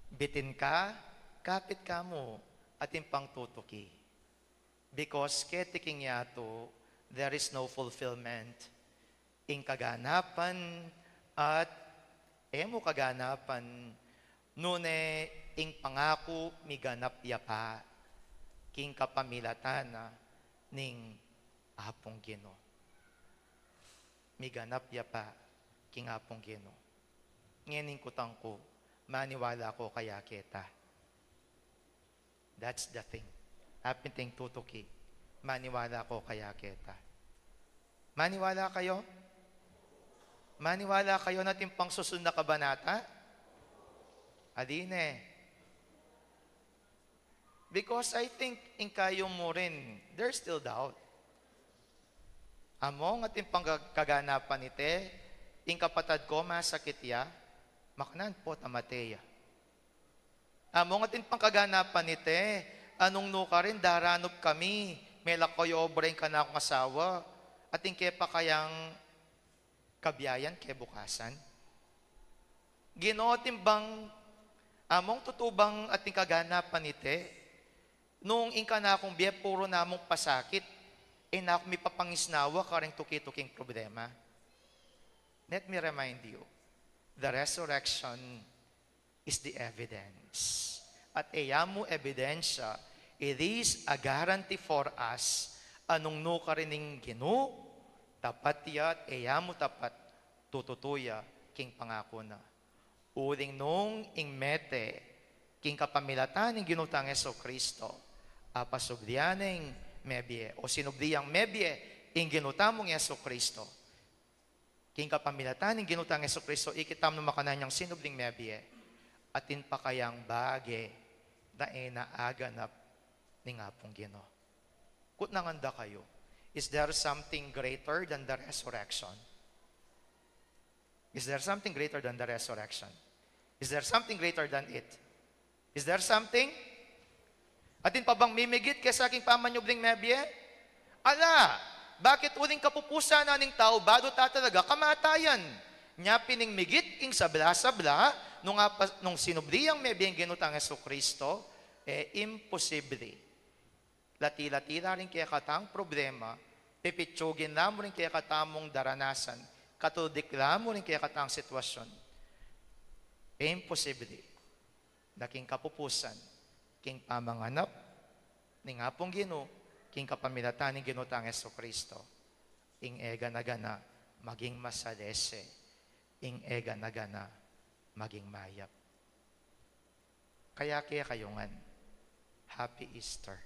Bitin ka, kapit ka mo, ating pang tutuki. Because ketiking yato, there is no fulfillment ing kaganapan at emo kaganapan nune ing pangako miganap yapa king kapamilatana ning apong Ginoo. Miganap yapa king apong Ginoo. Ngening kutang ko, maniwala ko kaya kita. That's the thing. Apinting tutuki, maniwala ko kaya kita. Maniwala kayo? Maniwala kayo natin pang susunod na kabanata? Adine. Because I think in kayo mo rin, there's still doubt. Among ating pangkaganapan ite, ing kapatad ko masakit ya, makanan po tamateya. Among ating pangkaganapan ite, anong nuka rin, daranop kami, may lakoy obreng ka na akong asawa, ating kepa kayang kabiyayan ke bukasan. Ginoo timbang, among tutubang ating kaganapan ite, nung ingka na akong biye, puro namong pasakit, na akong mipapangisnawa kareng tuki-tuking problema. Let me remind you, the resurrection is the evidence. At mo ebidensya, it is a guarantee for us, anong no ka rining Ginoo, tapat yat, mo tapat, tututuya, king pangako na. Uling nung ing mete, king kapamilatan ng ginutang Yeso Kristo, apasublianeng mebye, o sinubliyang mebye, ing ginutamong Yeso Kristo. King kapamilatan ng ginutang Yeso Kristo, ikitam ng makananyang sinubling mebye, atin pa kayang bage, na naaganap ni nga pong Ginoo. Kut nanganda kayo, is there something greater than the resurrection? Is there something greater than the resurrection? Is there something greater than it? Is there something? Atin pa bang mimigit kaya sa aking pamanyubling mebye? Ala, bakit uling kapupusa na ning tao, bado talaga kamatayan? Nya pining migit king sabla-sabla, nung sinubliyang mebye ang ginutang Yeso Kristo, imposible. Lati-latila rin kaya katang problema, pipitsugin lamo rin kaya katamong daranasan, katuldik lamo rin kaya katang sitwasyon. Imposible. Daking kapupusan, king pamanganap, ning apong Ginoo, king kapamilatan ng ginutang Yeso Kristo, ing ega na gana, maging masalese, ing ega na gana, maging mayap. Kaya kayongan, Happy Easter.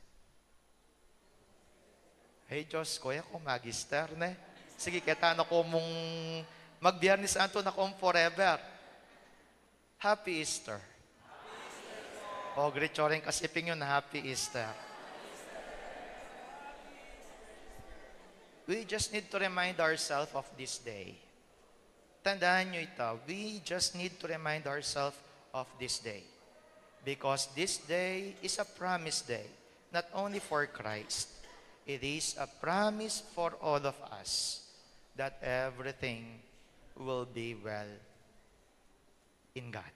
Hey Diyos, kuya ko magister ne. Sige, ketano ko mong magbiyernes Santo na kong forever. Happy Easter. O, great choring kasiping yun, Happy Easter. We just need to remind ourselves of this day. Tandaan nyo ito, we just need to remind ourselves of this day. Because this day is a promise day, not only for Christ. It is a promise for all of us that everything will be well in God.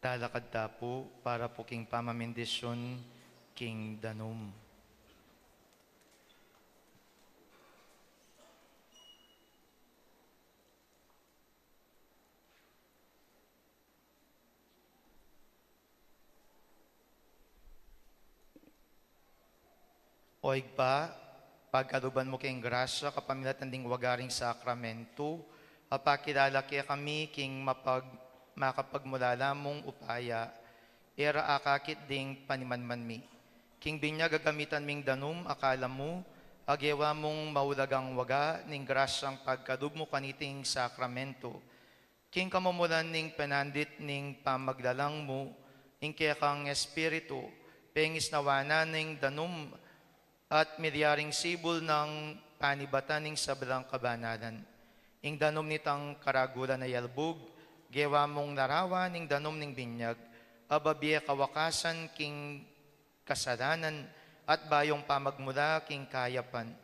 Talakad tapo para po king pamamendisyon king danum. Oig pa, pagkaduban mo king grasya, kapamilatan ding wagaring sakramento, apakilala kaya kami king makapagmulala mong upaya, era akakit ding panimanmanmi. King binya gagamitan ming danum, akala mo, agewa mong maulagang waga, ning grasyang pagkadub mo kaniting sakramento. King kamumulan ning penandit ning pamaglalang mo, ing kaya kang espiritu, pengis nawana ning danum, at midyaring sibol ng panibatan ning sablang kabanalan. Ing danom nitang karagulan na yalbog, gewa mong narawan ning danom ning binyag, ababye kawakasan king kasalanan, at bayong pamagmula king kayapan.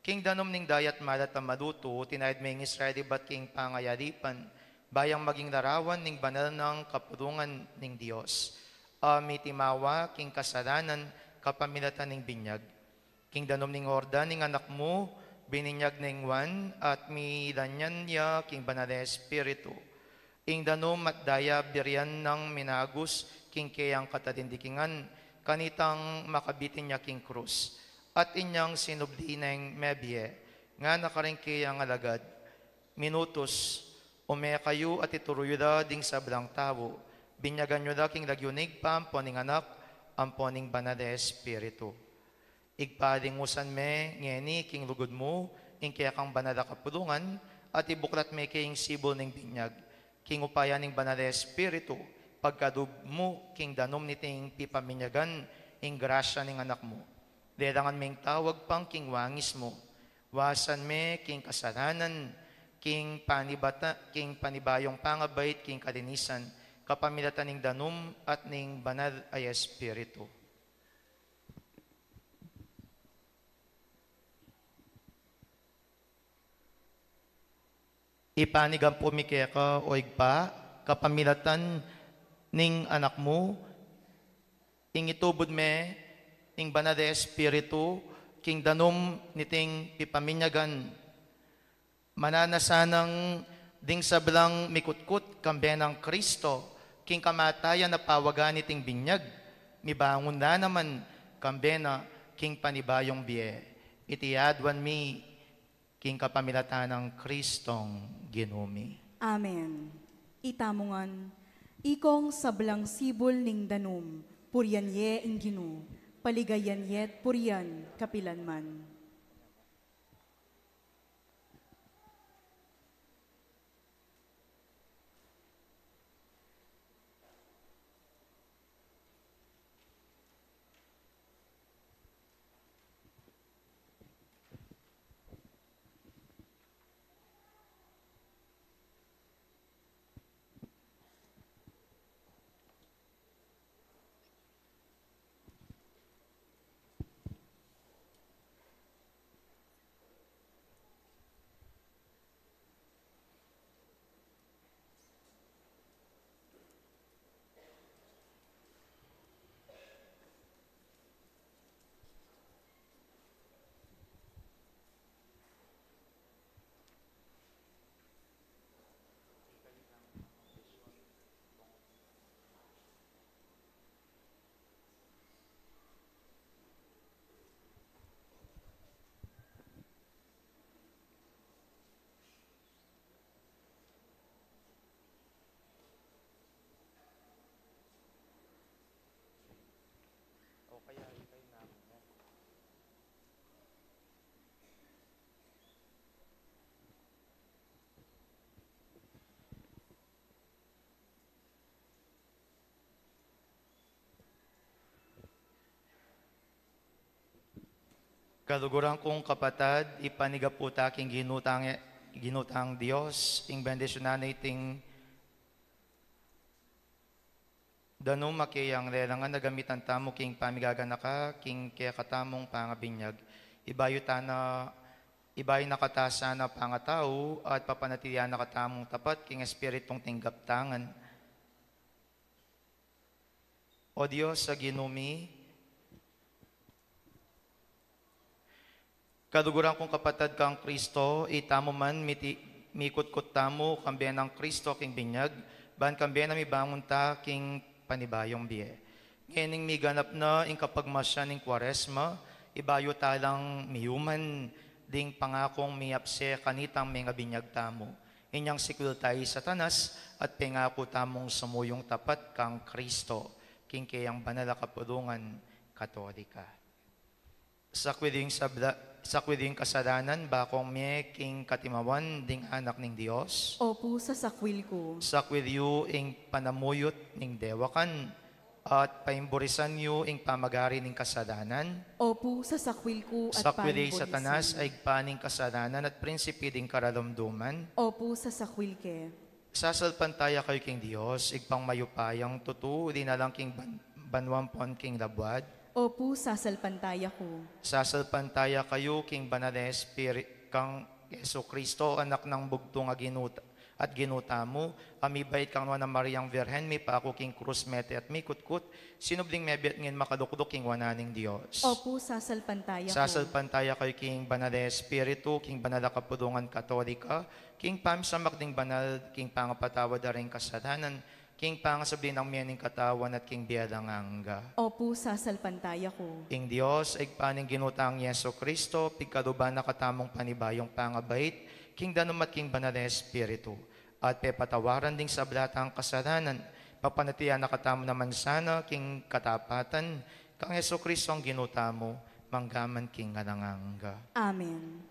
King danom ning dayat malat na maluto, tinayad may Israeli bat king pangayaripan, bayang maging larawan ning banal ng kapulungan ning Diyos. Mitimawa king kasalanan, kapamilatan ning binyag. King danom ning orda ning anak mo, bininyag ning wan, at milanyan niya king banal espiritu. Ing danom at daya biryan ng minagus, king kayang katatindikingan, kanitang makabitin niya king krus. At inyang sinubli ng mebye, nga nakaring kayang alagad, minutos, ume kayo at ituruyo da ding sablang tao, binyagan nyo da king lagyunig pa, amponing anak, amponing banal espiritu. Igpalingusan me, ngeni, king lugod mo, ing kaya kang banal kapulungan, at ibuklat me king sibol ning binyag, king upaya ning banal espiritu, pagkadub mo, king danom niting pipaminyagan, ing grasya ning anak mo. Delangan ming tawag pang king wangis mo, wasan me, king kasalanan, king panibayong pangabait, king kalinisan, kapamilatan ning danom at ning banal ay espiritu. Ipanigam po mi kaya ka o igpa, kapamilatan ning anak mo, ing itubod me, ing banal de espiritu, king danom niting pipaminyagan, mananasanang ding sablang mikutkut, kambe ng Kristo, king kamatayan na pawagan niting binyag, mibangon na naman, kambe na king panibayong biye, itiyadwan mi, king kapamilatan ng Kristong ginumi. Amen. Itamongan, ikong sablang sibol ning danum, puryan ye ing ginu, paligayan yet puryan kapilanman. Kaluguran kong kapatad, ipaniga po taking ginutang Diyos, ing bendisyonan iting danum makiyang lelangan nagamitan tamo king pamigagan ka, king kaya katamong pangabinyag. Ibayo nakatasa na pangatao at papanatilian na katamong tapat king espiritong tinggap tangan. O Diyos sa ginumi, kaduguran kong kapatid kang Kristo, itamo man mikot-kot tamo, kambiyan ng Kristo king binyag, ban kambiyan na mibangon ta king panibayong biye. Ngayon mi ganap na ing kapagmasya ning Kwaresma, ibayo talang miyuman, ding pangakong miapse kanitang mga binyag tamo. Inyang sikul tayo Satanas, at pengako tamong sumuyong tapat kang Kristo, king kayang banala kapulungan Katolika. Sa kwiding kasadanan, bakong me king katimawan ding anak ning Dios. Opo sa sakwil ko. Sa kwidyo ing panamuyot ning dewakan, at paimburisan yu ing pamagari ning kasadanan. Opo sa sakwil ko at Sa kwiding panibulisan. Satanas ay paning kasadanan at prinsipi ding karalumduman. Opo sa sakwil ke. Sasalpantaya kayo king Dios, igpang mayupayang tutu, di na lang king banwampon king labwad. Opo sasalpantaya ko. Sasalpantaya kayo king banal na Espirit kang Yesu Kristo, anak ng bugtong at ginuta mo, amibait kang na Mariang Virhen, mi pa ako king krus mete at mikutkut, sinubling mebet ngin makadukduk king wananing Dios. Opo sasalpantaya ko. Sasalpantaya kayo king banal na Espiritu, king banal na kapulungan Katolika, king pamsamak ding banal, king pangapatawad na rin kasadanan, king pangasabli ng miyaning katawan at king biyadang angga. Opo sasalpantaya ko. Ing Dios, paning ginutang Yeso Kristo, pigkaduban na katamong panibayong pangabait, king danum at king banal na Espiritu, at pepatawaran ding sa blatang kasadanan, papanatiyan na katamo naman sana, king katapatan, kang Yeso Kristo ang ginuta mo, manggaman king nangangga. Amen.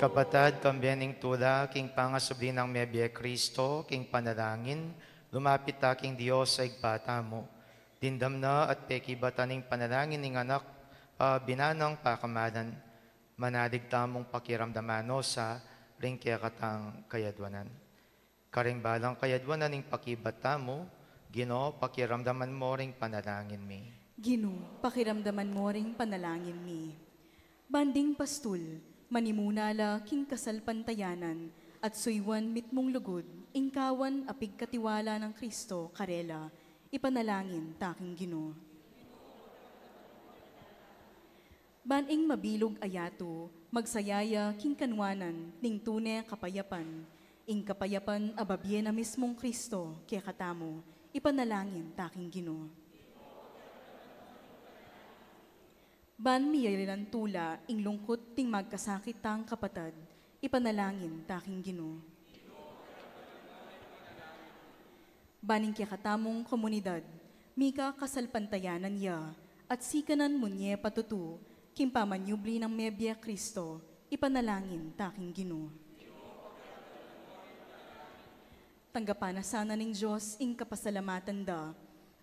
Kapatad, kambiyaning tula, king pangasubli ng Mebye Kristo, king panalangin, lumapit ta king Diyos sa igpata mo. Dindam na at pekibataning panalangin ng anak, binanang pakamalan, manalig tamong pakiramdamano sa ringkekatang kayadwanan. Karing balang kayadwanan ng pakibata mo, Ginoo, pakiramdaman mo ring panalangin mi. Ginoo, pakiramdaman mo ring panalangin mi. Banding pastul, manimunala king kasalpantayanan, at suywan mitmong lugod, ingkawan apig katiwala ng Kristo, karela, ipanalangin taking Ginoo. Baning mabilog ayato, magsayaya king kanwanan, ning tune kapayapan, ing kapayapan ababye na mismong Kristo, kaya katamo, ipanalangin taking Ginoo. Ban miyarilan tula, ing lungkot ting magkasakit tang kapatad, ipanalangin taking Ginoo. Baning kaya katamong komunidad, mika kasalpantayanan ya, at sikanan munye patutu, kimpamanyubli ng Mebye Kristo, ipanalangin taking Ginoo. Tanggapan na sana ng Diyos ing kapasalamatan da,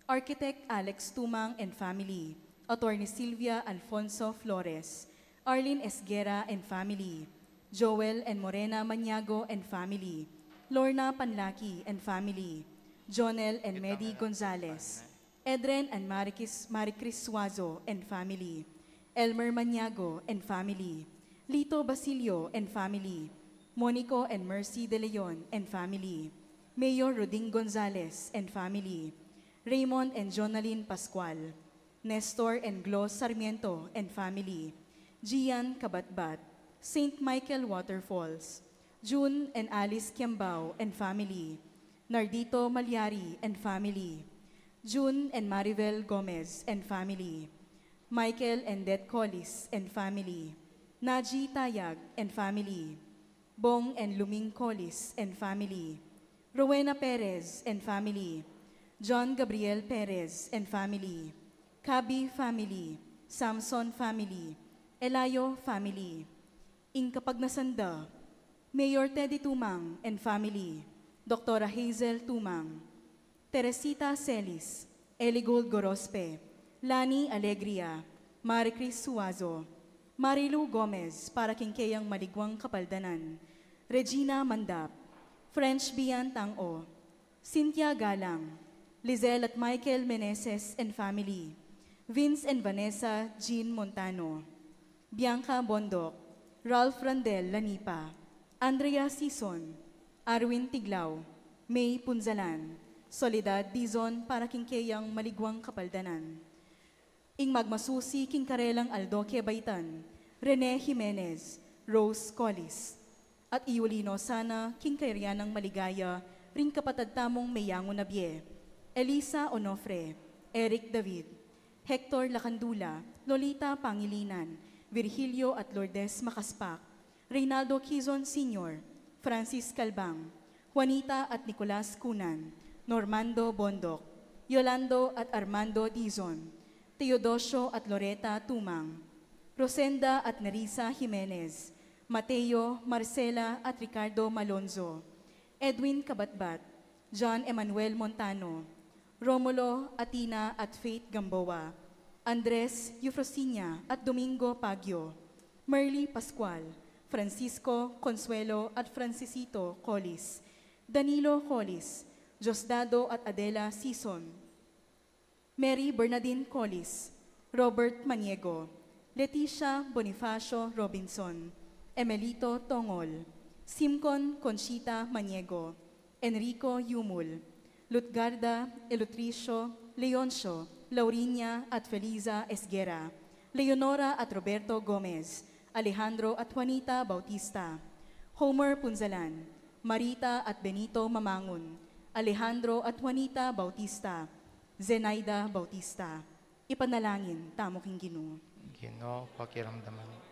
Architect Alex Tumang and family, Attorney Silvia Alfonso Flores, Arlene Esguera and family, Joel and Morena Maniago and family, Lorna Panlaki and family, Jonel and Medi Gonzalez, Edren and Maricris Suazo and family, Elmer Maniago and family, Lito Basilio and family, Monico and Mercy De Leon and family, Mayor Roding Gonzalez and family, Raymond and Jonaline Pascual, Nestor and Glo Sarmiento and family, Gian Kabatbat, St. Michael Waterfalls, June and Alice Kiambao and family, Nardito Malyari and family, June and Maribel Gomez and family, Michael and Det Collis and family, Naji Tayag and family, Bong and Luming Collis and family, Rowena Perez and family, John Gabriel Perez and family, Kabi family, Samson family, Elayo family, ing kapag nasanda, Mayor Teddy Tumang and family, Dr. Hazel Tumang, Teresita Celis, Eligold Gorospe, Lani Alegria, Maricris Suazo, Marilu Gomez para kingkeyang maligwang kapaldanan, Regina Mandap, French Bian Tang-o, Cynthia Galang, Lizelle at Michael Meneses and family, Vince and Vanessa Jean Montano, Bianca Bondok, Ralph Randel Lanipa, Andrea Sison, Arwin Tiglao, May Punzalan, Soledad Dizon para kingkeyang maligwang kapaldanan, ing magmasusi king karelang Aldoque Baitan, Rene Jimenez, Rose Collis, at iulino sana king kairyanang maligaya ring kapatad tamong Mayango Nabie, Elisa Onofre, Eric David, Hector Lacandula, Lolita Pangilinan, Virgilio at Lourdes Makaspak, Reynaldo Quizon Sr., Francis Calbang, Juanita at Nicolas Cunan, Normando Bondok, Yolando at Armando Dizon, Teodosio at Loreta Tumang, Rosenda at Nerissa Jimenez, Mateo, Marcela at Ricardo Malonzo, Edwin Kabatbat, John Emmanuel Montano, Romulo, Atina at Faith Gamboa, Andres Eufrosinia at Domingo Pagyo, Merly Pascual, Francisco Consuelo at Francisito Collis, Danilo Collis, Diosdado at Adela Sison, Mary Bernadine Collis, Robert Maniego, Leticia Bonifacio Robinson, Emelito Tongol, Simcon Conchita Maniego, Enrico Yumul, Lutgarda Elutricio Leoncio, Laurinia at Feliza Esguera, Leonora at Roberto Gomez, Alejandro at Juanita Bautista, Homer Punzalan, Marita at Benito Mamangon, Alejandro at Juanita Bautista, Zenaida Bautista, ipanalangin tamo king Ginoo. Ginoo, pakiramdaman.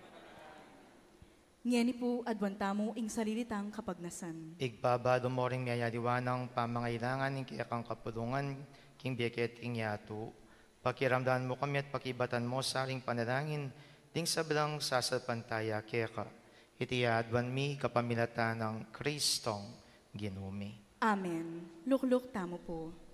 Ngeni po adwantamo ing sarilitang kapagnasan. Igbabado mo ring mayaliwanang pamangailangan ng kiyakang kapulungan, king biyaket king yato. Pakiramdaman mo kami at pakibatan mo sa aring panalangin, ding sablang sasalpantaya kiyaka. Itiadwan mi kapamilatan ng Kristong ginumi. Amen. Lukluk tamo po.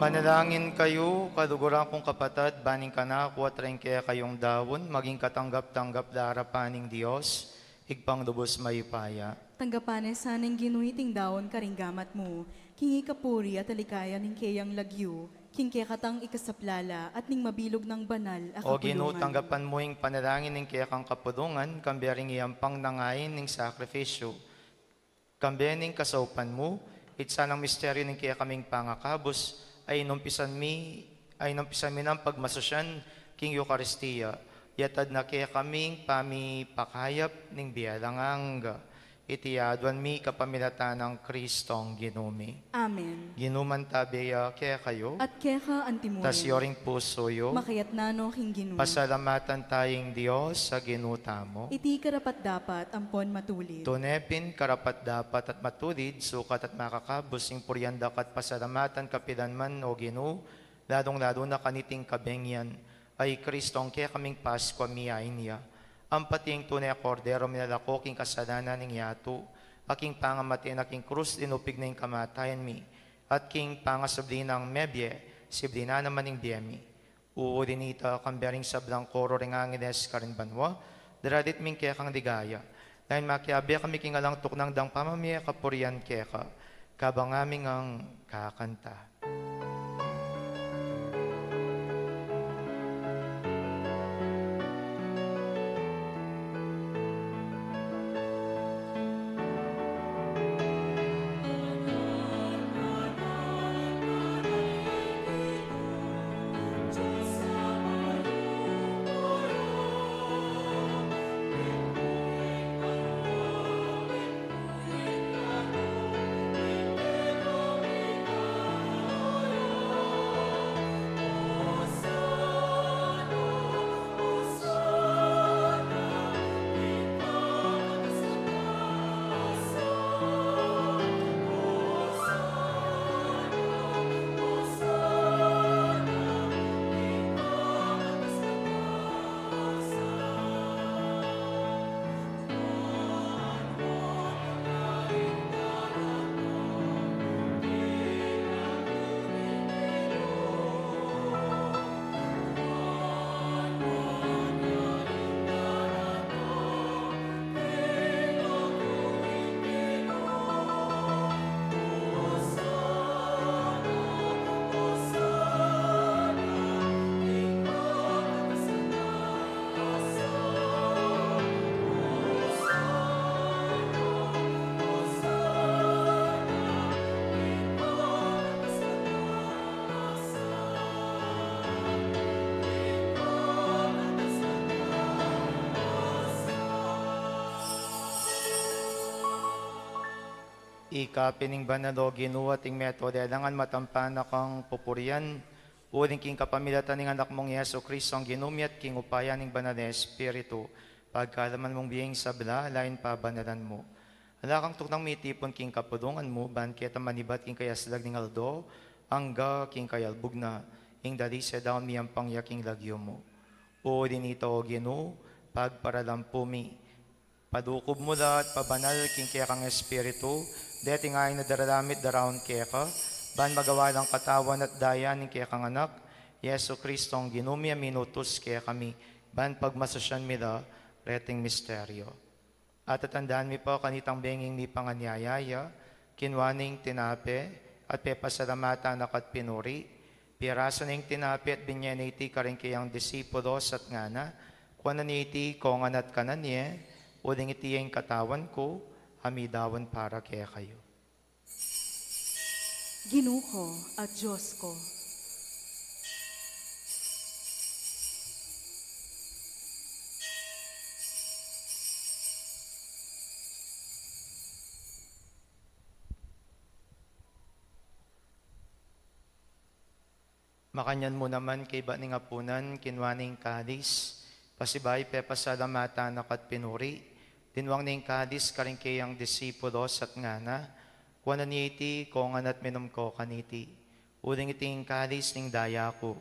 Manalangin kayo, kaduguran kong kapatid, baning kanako at rin kaya kayong dawon, maging katanggap-tanggap da harapaning Diyos, igpang lubos mayupaya. Tanggapanes saning ginuhiting daon karinggamat mo, kingi kapuri at alikaya ning kayang lagyo, king kaya katang ikasaplala at ning mabilog ng banal a O Ginoo, kapulungan. tanggapan mo yung panalangin ng kaya kang kapulungan, kambering iyampang nangayin ng sakripisyo. Kambening kasaupan mo, itsa ng misteryo ng kaya kaming pangakabos, ay numpisan mi ng pagmasosyan king Eucharistia. Yatad na kaya kaming pamipakayap ng biyalangang. Itiyaduan mi kapamilatan ng Kristong Ginumi. Amen. Ginuman tabeya kaya kayo, At kaya ka antimunin, tas yoring puso yo, makayat nano king ginuwi. pasalamatan tayong Diyos sa ginuta mo. Iti karapat dapat ampon matulid. Tunepin, karapat dapat at matulid, sukat at makakabos, yung puryandak at pasalamatan kapilanman o Ginoo, ladong-lado na kaniting kabengyan, ay Kristong kaya kaming Pasko miyain niya. Ang pating tunay kordero minalako king kasalanan ng yato, aking pangamatin aking krus dinupig na yung kamatayan mi, at king pangasabli ng mebye, sibli na naman ng biyemi. Uulinita kambering sablang koro ring angiles karin banwa, daradit ming kaya kang ligaya. Dahil makiabi kami king alang tuknang dang pamamaya kapurian kaya ka, kabang aming ang kakanta. Ikapining banalo Ginoo ating metode alangan matampana kang pupurian uling king kapamilatan ng anak mong Yesu Kristo ang ginumi at king upaya ng banal na Espiritu pagkalaman mong biyeng sabla lain pa banalan mo. Ala kang tuknang mitipon king kapudungan mo banket ang manibat king kayaslag ng aldo angga king kayalbug na ing dali sa daon miyang pangyaking lagyo mo. Uling ito o Ginoo pagparalampumi padukob mo at pabanal king kaya kang Espiritu, deti nga ay nadaralamit daraon kaya ka, ban magawa ng katawan at daya ng kaya kang anak, Yesu Kristo ang ginumya minutos kaya kami, ban pagmasasyan mila, reting misteryo. At tatandaan mi po kanitang benging ni panganyayaya, kinwaning tinape, at pepasalamata nakat pinuri, piraso ng tinape at binyaniti ka rin kayang disipulos at ngana, kwananiti kongan at kananye, uling iti yung katawan ko, hamidawan para kaya kayo. Ginoo ko at Diyos ko. Makanyan mo naman kay ba ning apunan, kinwaning kadis, pasibay pepasalamata nakat pinuri, dinwang ning kadis karing kayang disipulos at ngana, kuwanan iti kongan at minum ko kaniti. Uling iting kadis ning daya ko,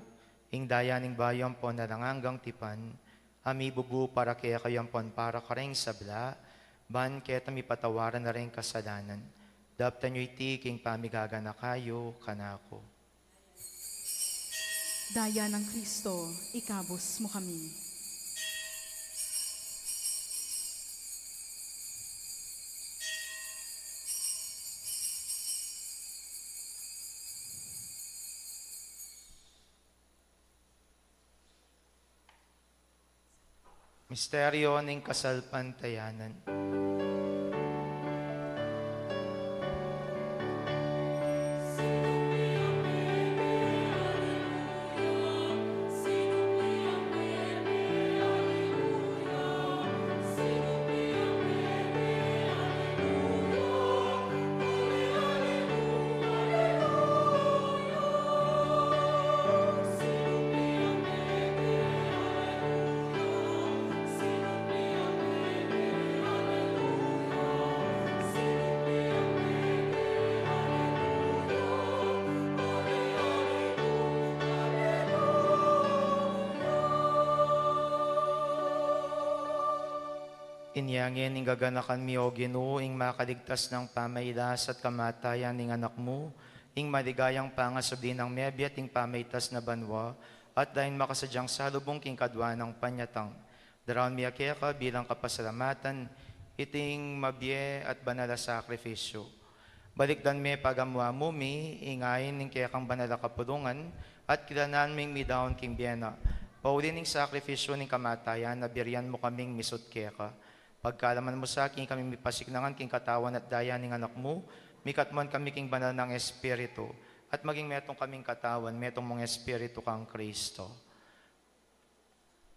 ing daya ning bayan po na langanggang tipan, ami bubu para kaya kayampon para karing sabla, ban kaya tami patawaran na rin kasalanan. Daptan nyo iti king pamigaga na kayo kanako. Daya ng Kristo, ikabos mo kami. Misteryo ng kasalpantayanan. Inyangin ing gaganakan mi o Ginoo ing makaligtas ng pamaylas at kamatayan ning anak mo, ing maligayang pangasabdi ng mebi at ing pamaytas na banwa, at dahil makasadyang salubong king kadwa ng panyatang. Daraon mi akeka bilang kapasalamatan, iting mabye at banala sakrifisyo. Balikdan mi pagamwa mo mi, ingayin ning kekang banala kapulungan, at kilanan ming midaon king biyena. Paulin ning sakrifisyo ning kamatayan, nabirian mo kaming misut keka. Pagkalaman mo sa akin, kami mipasiknangan king katawan at daya ning anak mo, mikatman kami king banal ng Espiritu, at maging metong kaming katawan, metong mong Espiritu kang Kristo.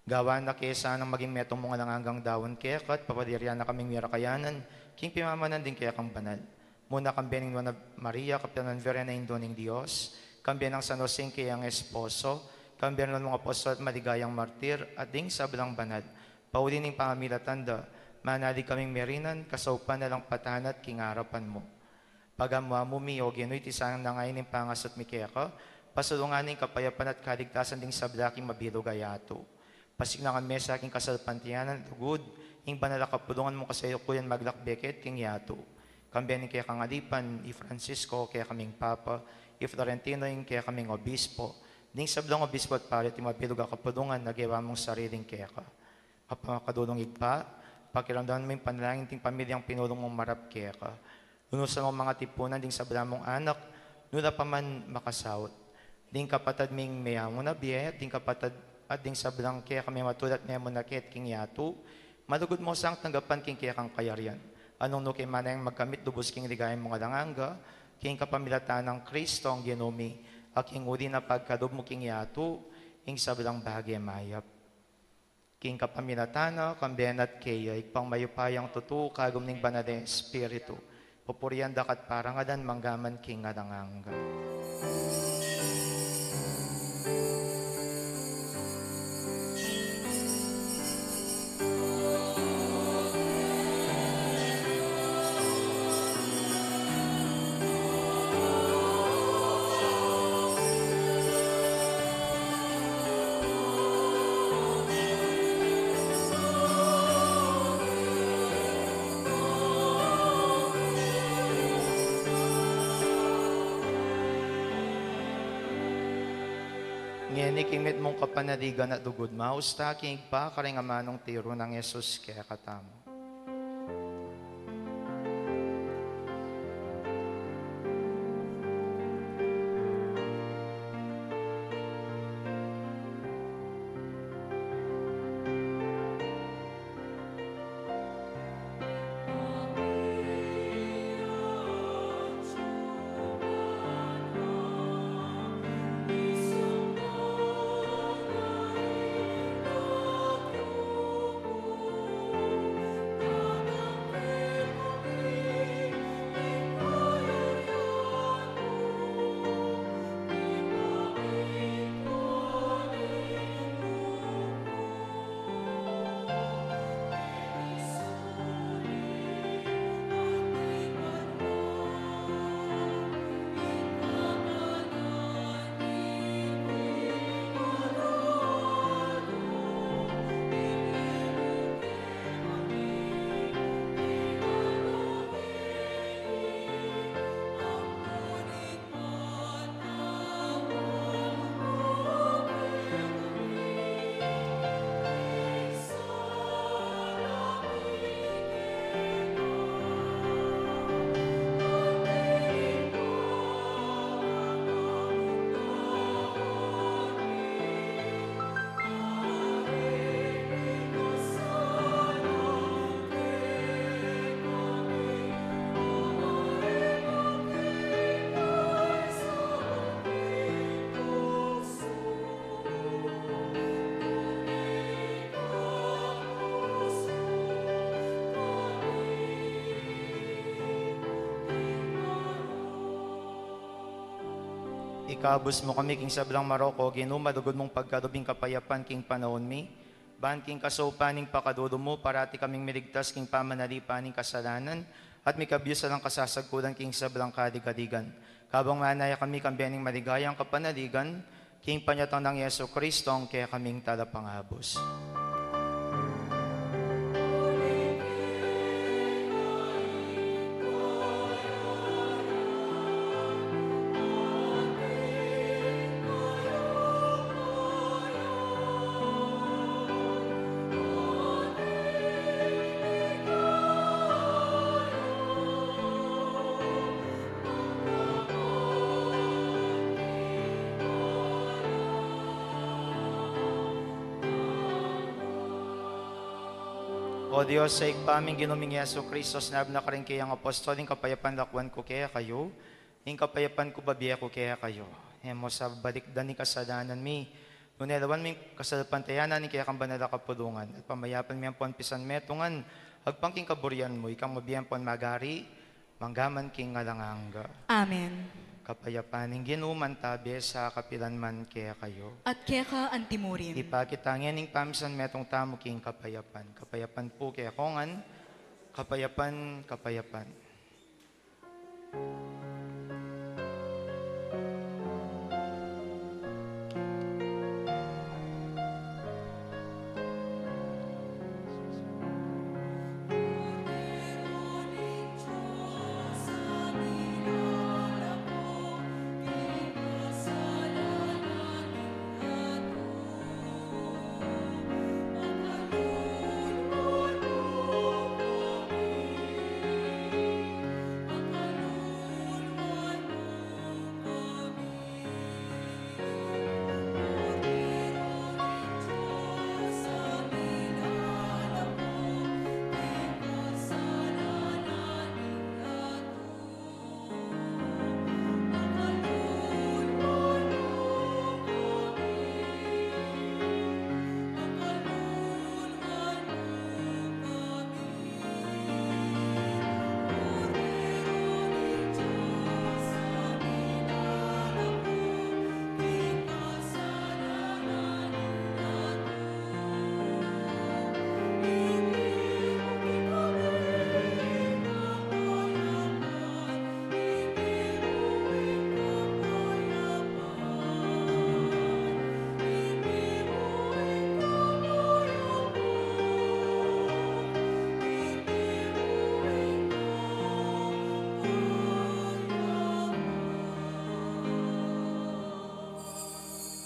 Gawa na kesa nang maging metong mga langanggang dawon kekat, papadiryan na kaming mirakayanan, king pimamanan din kaya kang banal. Muna kambiyaning na Maria, kapitanan verena indo ng Diyos, kambiyan ng San Jose kayang esposo, kambiyan ng mga apostol at maligayang martir, at ding sablang banal. Paulin ng pangamilatanda, manalig kaming merinan, kasaupan na lang patahan at kingarapan mo. Pagamwa mo mi, o Ginoo, tisang nangayin ng pangas at mikeka, pasulunganin kapayapan at kaligtasan ding sablaking mabilog ayato. Pasignakan me sa aking kasalpantiyanan, tugod, ing banala kapulungan mo kasayo kuyan maglakbeket king yato. Kambiyanin kaya kang alipan, i Francisco, kaya kaming Papa, i Florentino, ing kaya kaming obispo, ding sablong obispo at palit, ing mabilog kapulungan, nagawa mong sariling keka. Kapakadulong igpa, pakiramdaman mo yung panalangin ting pamilyang pinulong mong marap keka. Lunusan mo mga tipunan ding sabla mong anak, nula pa man makasawot. Ding kapatad ming mayamo na biye, ding kapatad at ding sablang keka may matulat may mo nakit king yato, malugod mo sang tanggapan king kaya kang kayarian. Anong no kay manayang magkamit lubos king ligayan mga langanga, king kapamilatan ng Kristo ang Ginoo, aking uli na pagkadob mo king yato, ing sablang bahagi mayap. King kapamilatana, kambiyan at kaya, ikpang mayupayang tutu, kagum ning banade Espiritu. Pupurian dakat parangadan, manggaman king ngadanganga. Ngeni kimit mong kapanaligan at dugod mausta, king pa karingamanong tiro ng Yesus kaya katamo. Ikabos mo kami king sablang Maroko, ginumadugod mong pagkarubing kapayapan king panahon mi. Ban king kasopaning pakadudo mo, parati kaming miligtas king pamanalipaning kasalanan, at may kabyusan ang kasasagkulan king sablang kadigadigan. Kabang manaya kami kambiyaning maligayang kapanaligan, king panyatang ng Yeso Kristo ang kaya kaming talapangabos. O Diyos, sa ikpaming ginuming Yeso Kristo, sinab na karin kayang apostoling kapayapan lakwan ko kaya kayo, yung kapayapan ko babiya ko kaya kayo. Hemo sa balikdan ni kasalanan mi, nunelawan mi kasalapantayanan ni kaya kang banala kapulungan, at pamayapan mi ang puan pisan metungan, agpang king kaburian mo, ikang mabiyan puan magari, manggaman king ngalanganga. Amen. Kapayapaning ginuman tabi sa kapilanman kaya kayo. At kaya ka antimurim. Ipakitangyan ning pamisan metong tamo king kapayapan. Kapayapan po kaya kongan, kapayapan, kapayapan.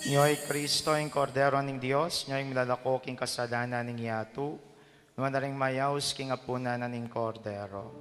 Nyo'y Kristo, ang kordero ng Diyos, nyo'y milalako king kasalanan ng yatu, nuwan na rin mayaws king apunan ng kordero.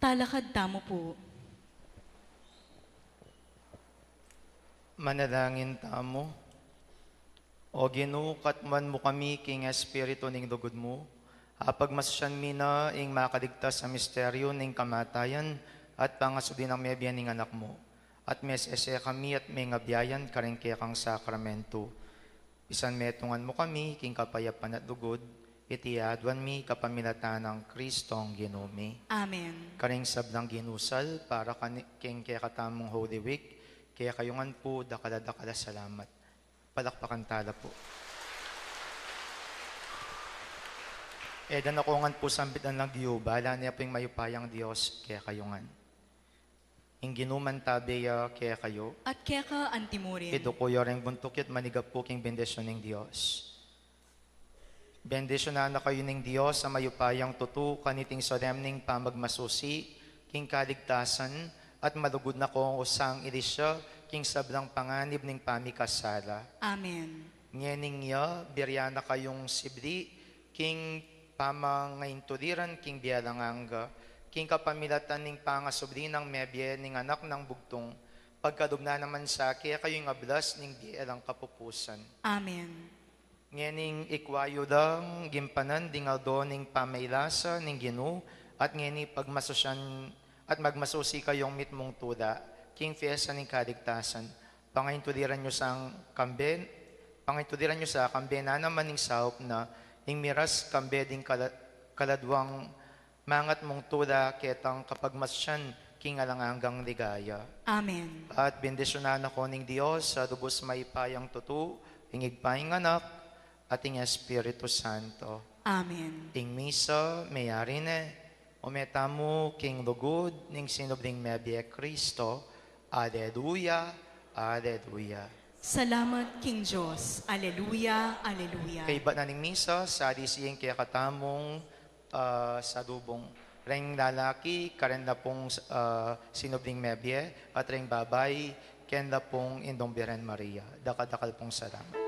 Talakad tamo po. Manalangin tamo. O Ginoo, katman mo kami king espiritu ning dugod mo. Apagmasyan mina ing makaligtas sa misteryo ning kamatayan at pangasubin ng mebiyan ning anak mo. At mesese kami at may ngabiyayan karengke kang sakramento. Bisan metungan mo kami king kapayapan at dugod. Itiadwan mi kapamilatan ng Kristong Ginome. Amen. Karing sablang ginusal para king kaya katamong Holy Week. Kaya kayungan po dakala-dakala salamat. Palakpakan tala po. Edan akongan po sambitan lang diyo, bahala niya po yung mayupayang Diyos, kaya kayungan. Ing ginuman tabeya, kaya kayo. At kaya ka antimurin. Ito ko yoreng buntukit manigap po king bendisyon ng Diyos. Bendisyonan na kayo ng Diyos sa mayupayang tutu, kaniting solemning pamagmasusi, king kaligtasan, at malugod na kong usang ilisya, king sablang panganib ning pamikasala. Amen. Ngening ya, biryana kayong sibli, king pamangaintuliran, king bialanganga, king kapamilatan ning pangasubli ng mebye ning anak ng bugtong, pagkadugna naman sa kaya kayong ablas ning bielang kapupusan. Amen. Ngening ikwayo lang, gimpanan, dingaldo ning pamailasa, ning ginu, at ngeni pagmasosyan, at magmasusi kayong mitmong tuda, king fiesta ning kaligtasan, pangaintuliran nyo sa kamben, pangaintuliran nyo sa kamben na naman ning saup na, ing miras kambe ding kaladwang mangat mong tuda, ketang kapag masyan, king alangangang ligaya. Amen. At bendisyonan ako ning Diyos sa lubos may payang tutu, ingigpaing anak, at ing Espiritu Santo. Amen. Ing misa, mayari na, umetamu king lugod, ning sinubling mebye Kristo. Alleluia, Alleluia. Salamat King Diyos. Alleluia, Alleluia. Kay iba na ning misa, sa disiyeng kaya katamong sa dubong. Ring lalaki, karen na pong sinubling mebye, at ring babay, ken na pong Indong Birhen Maria. Dakadakal pong salamat.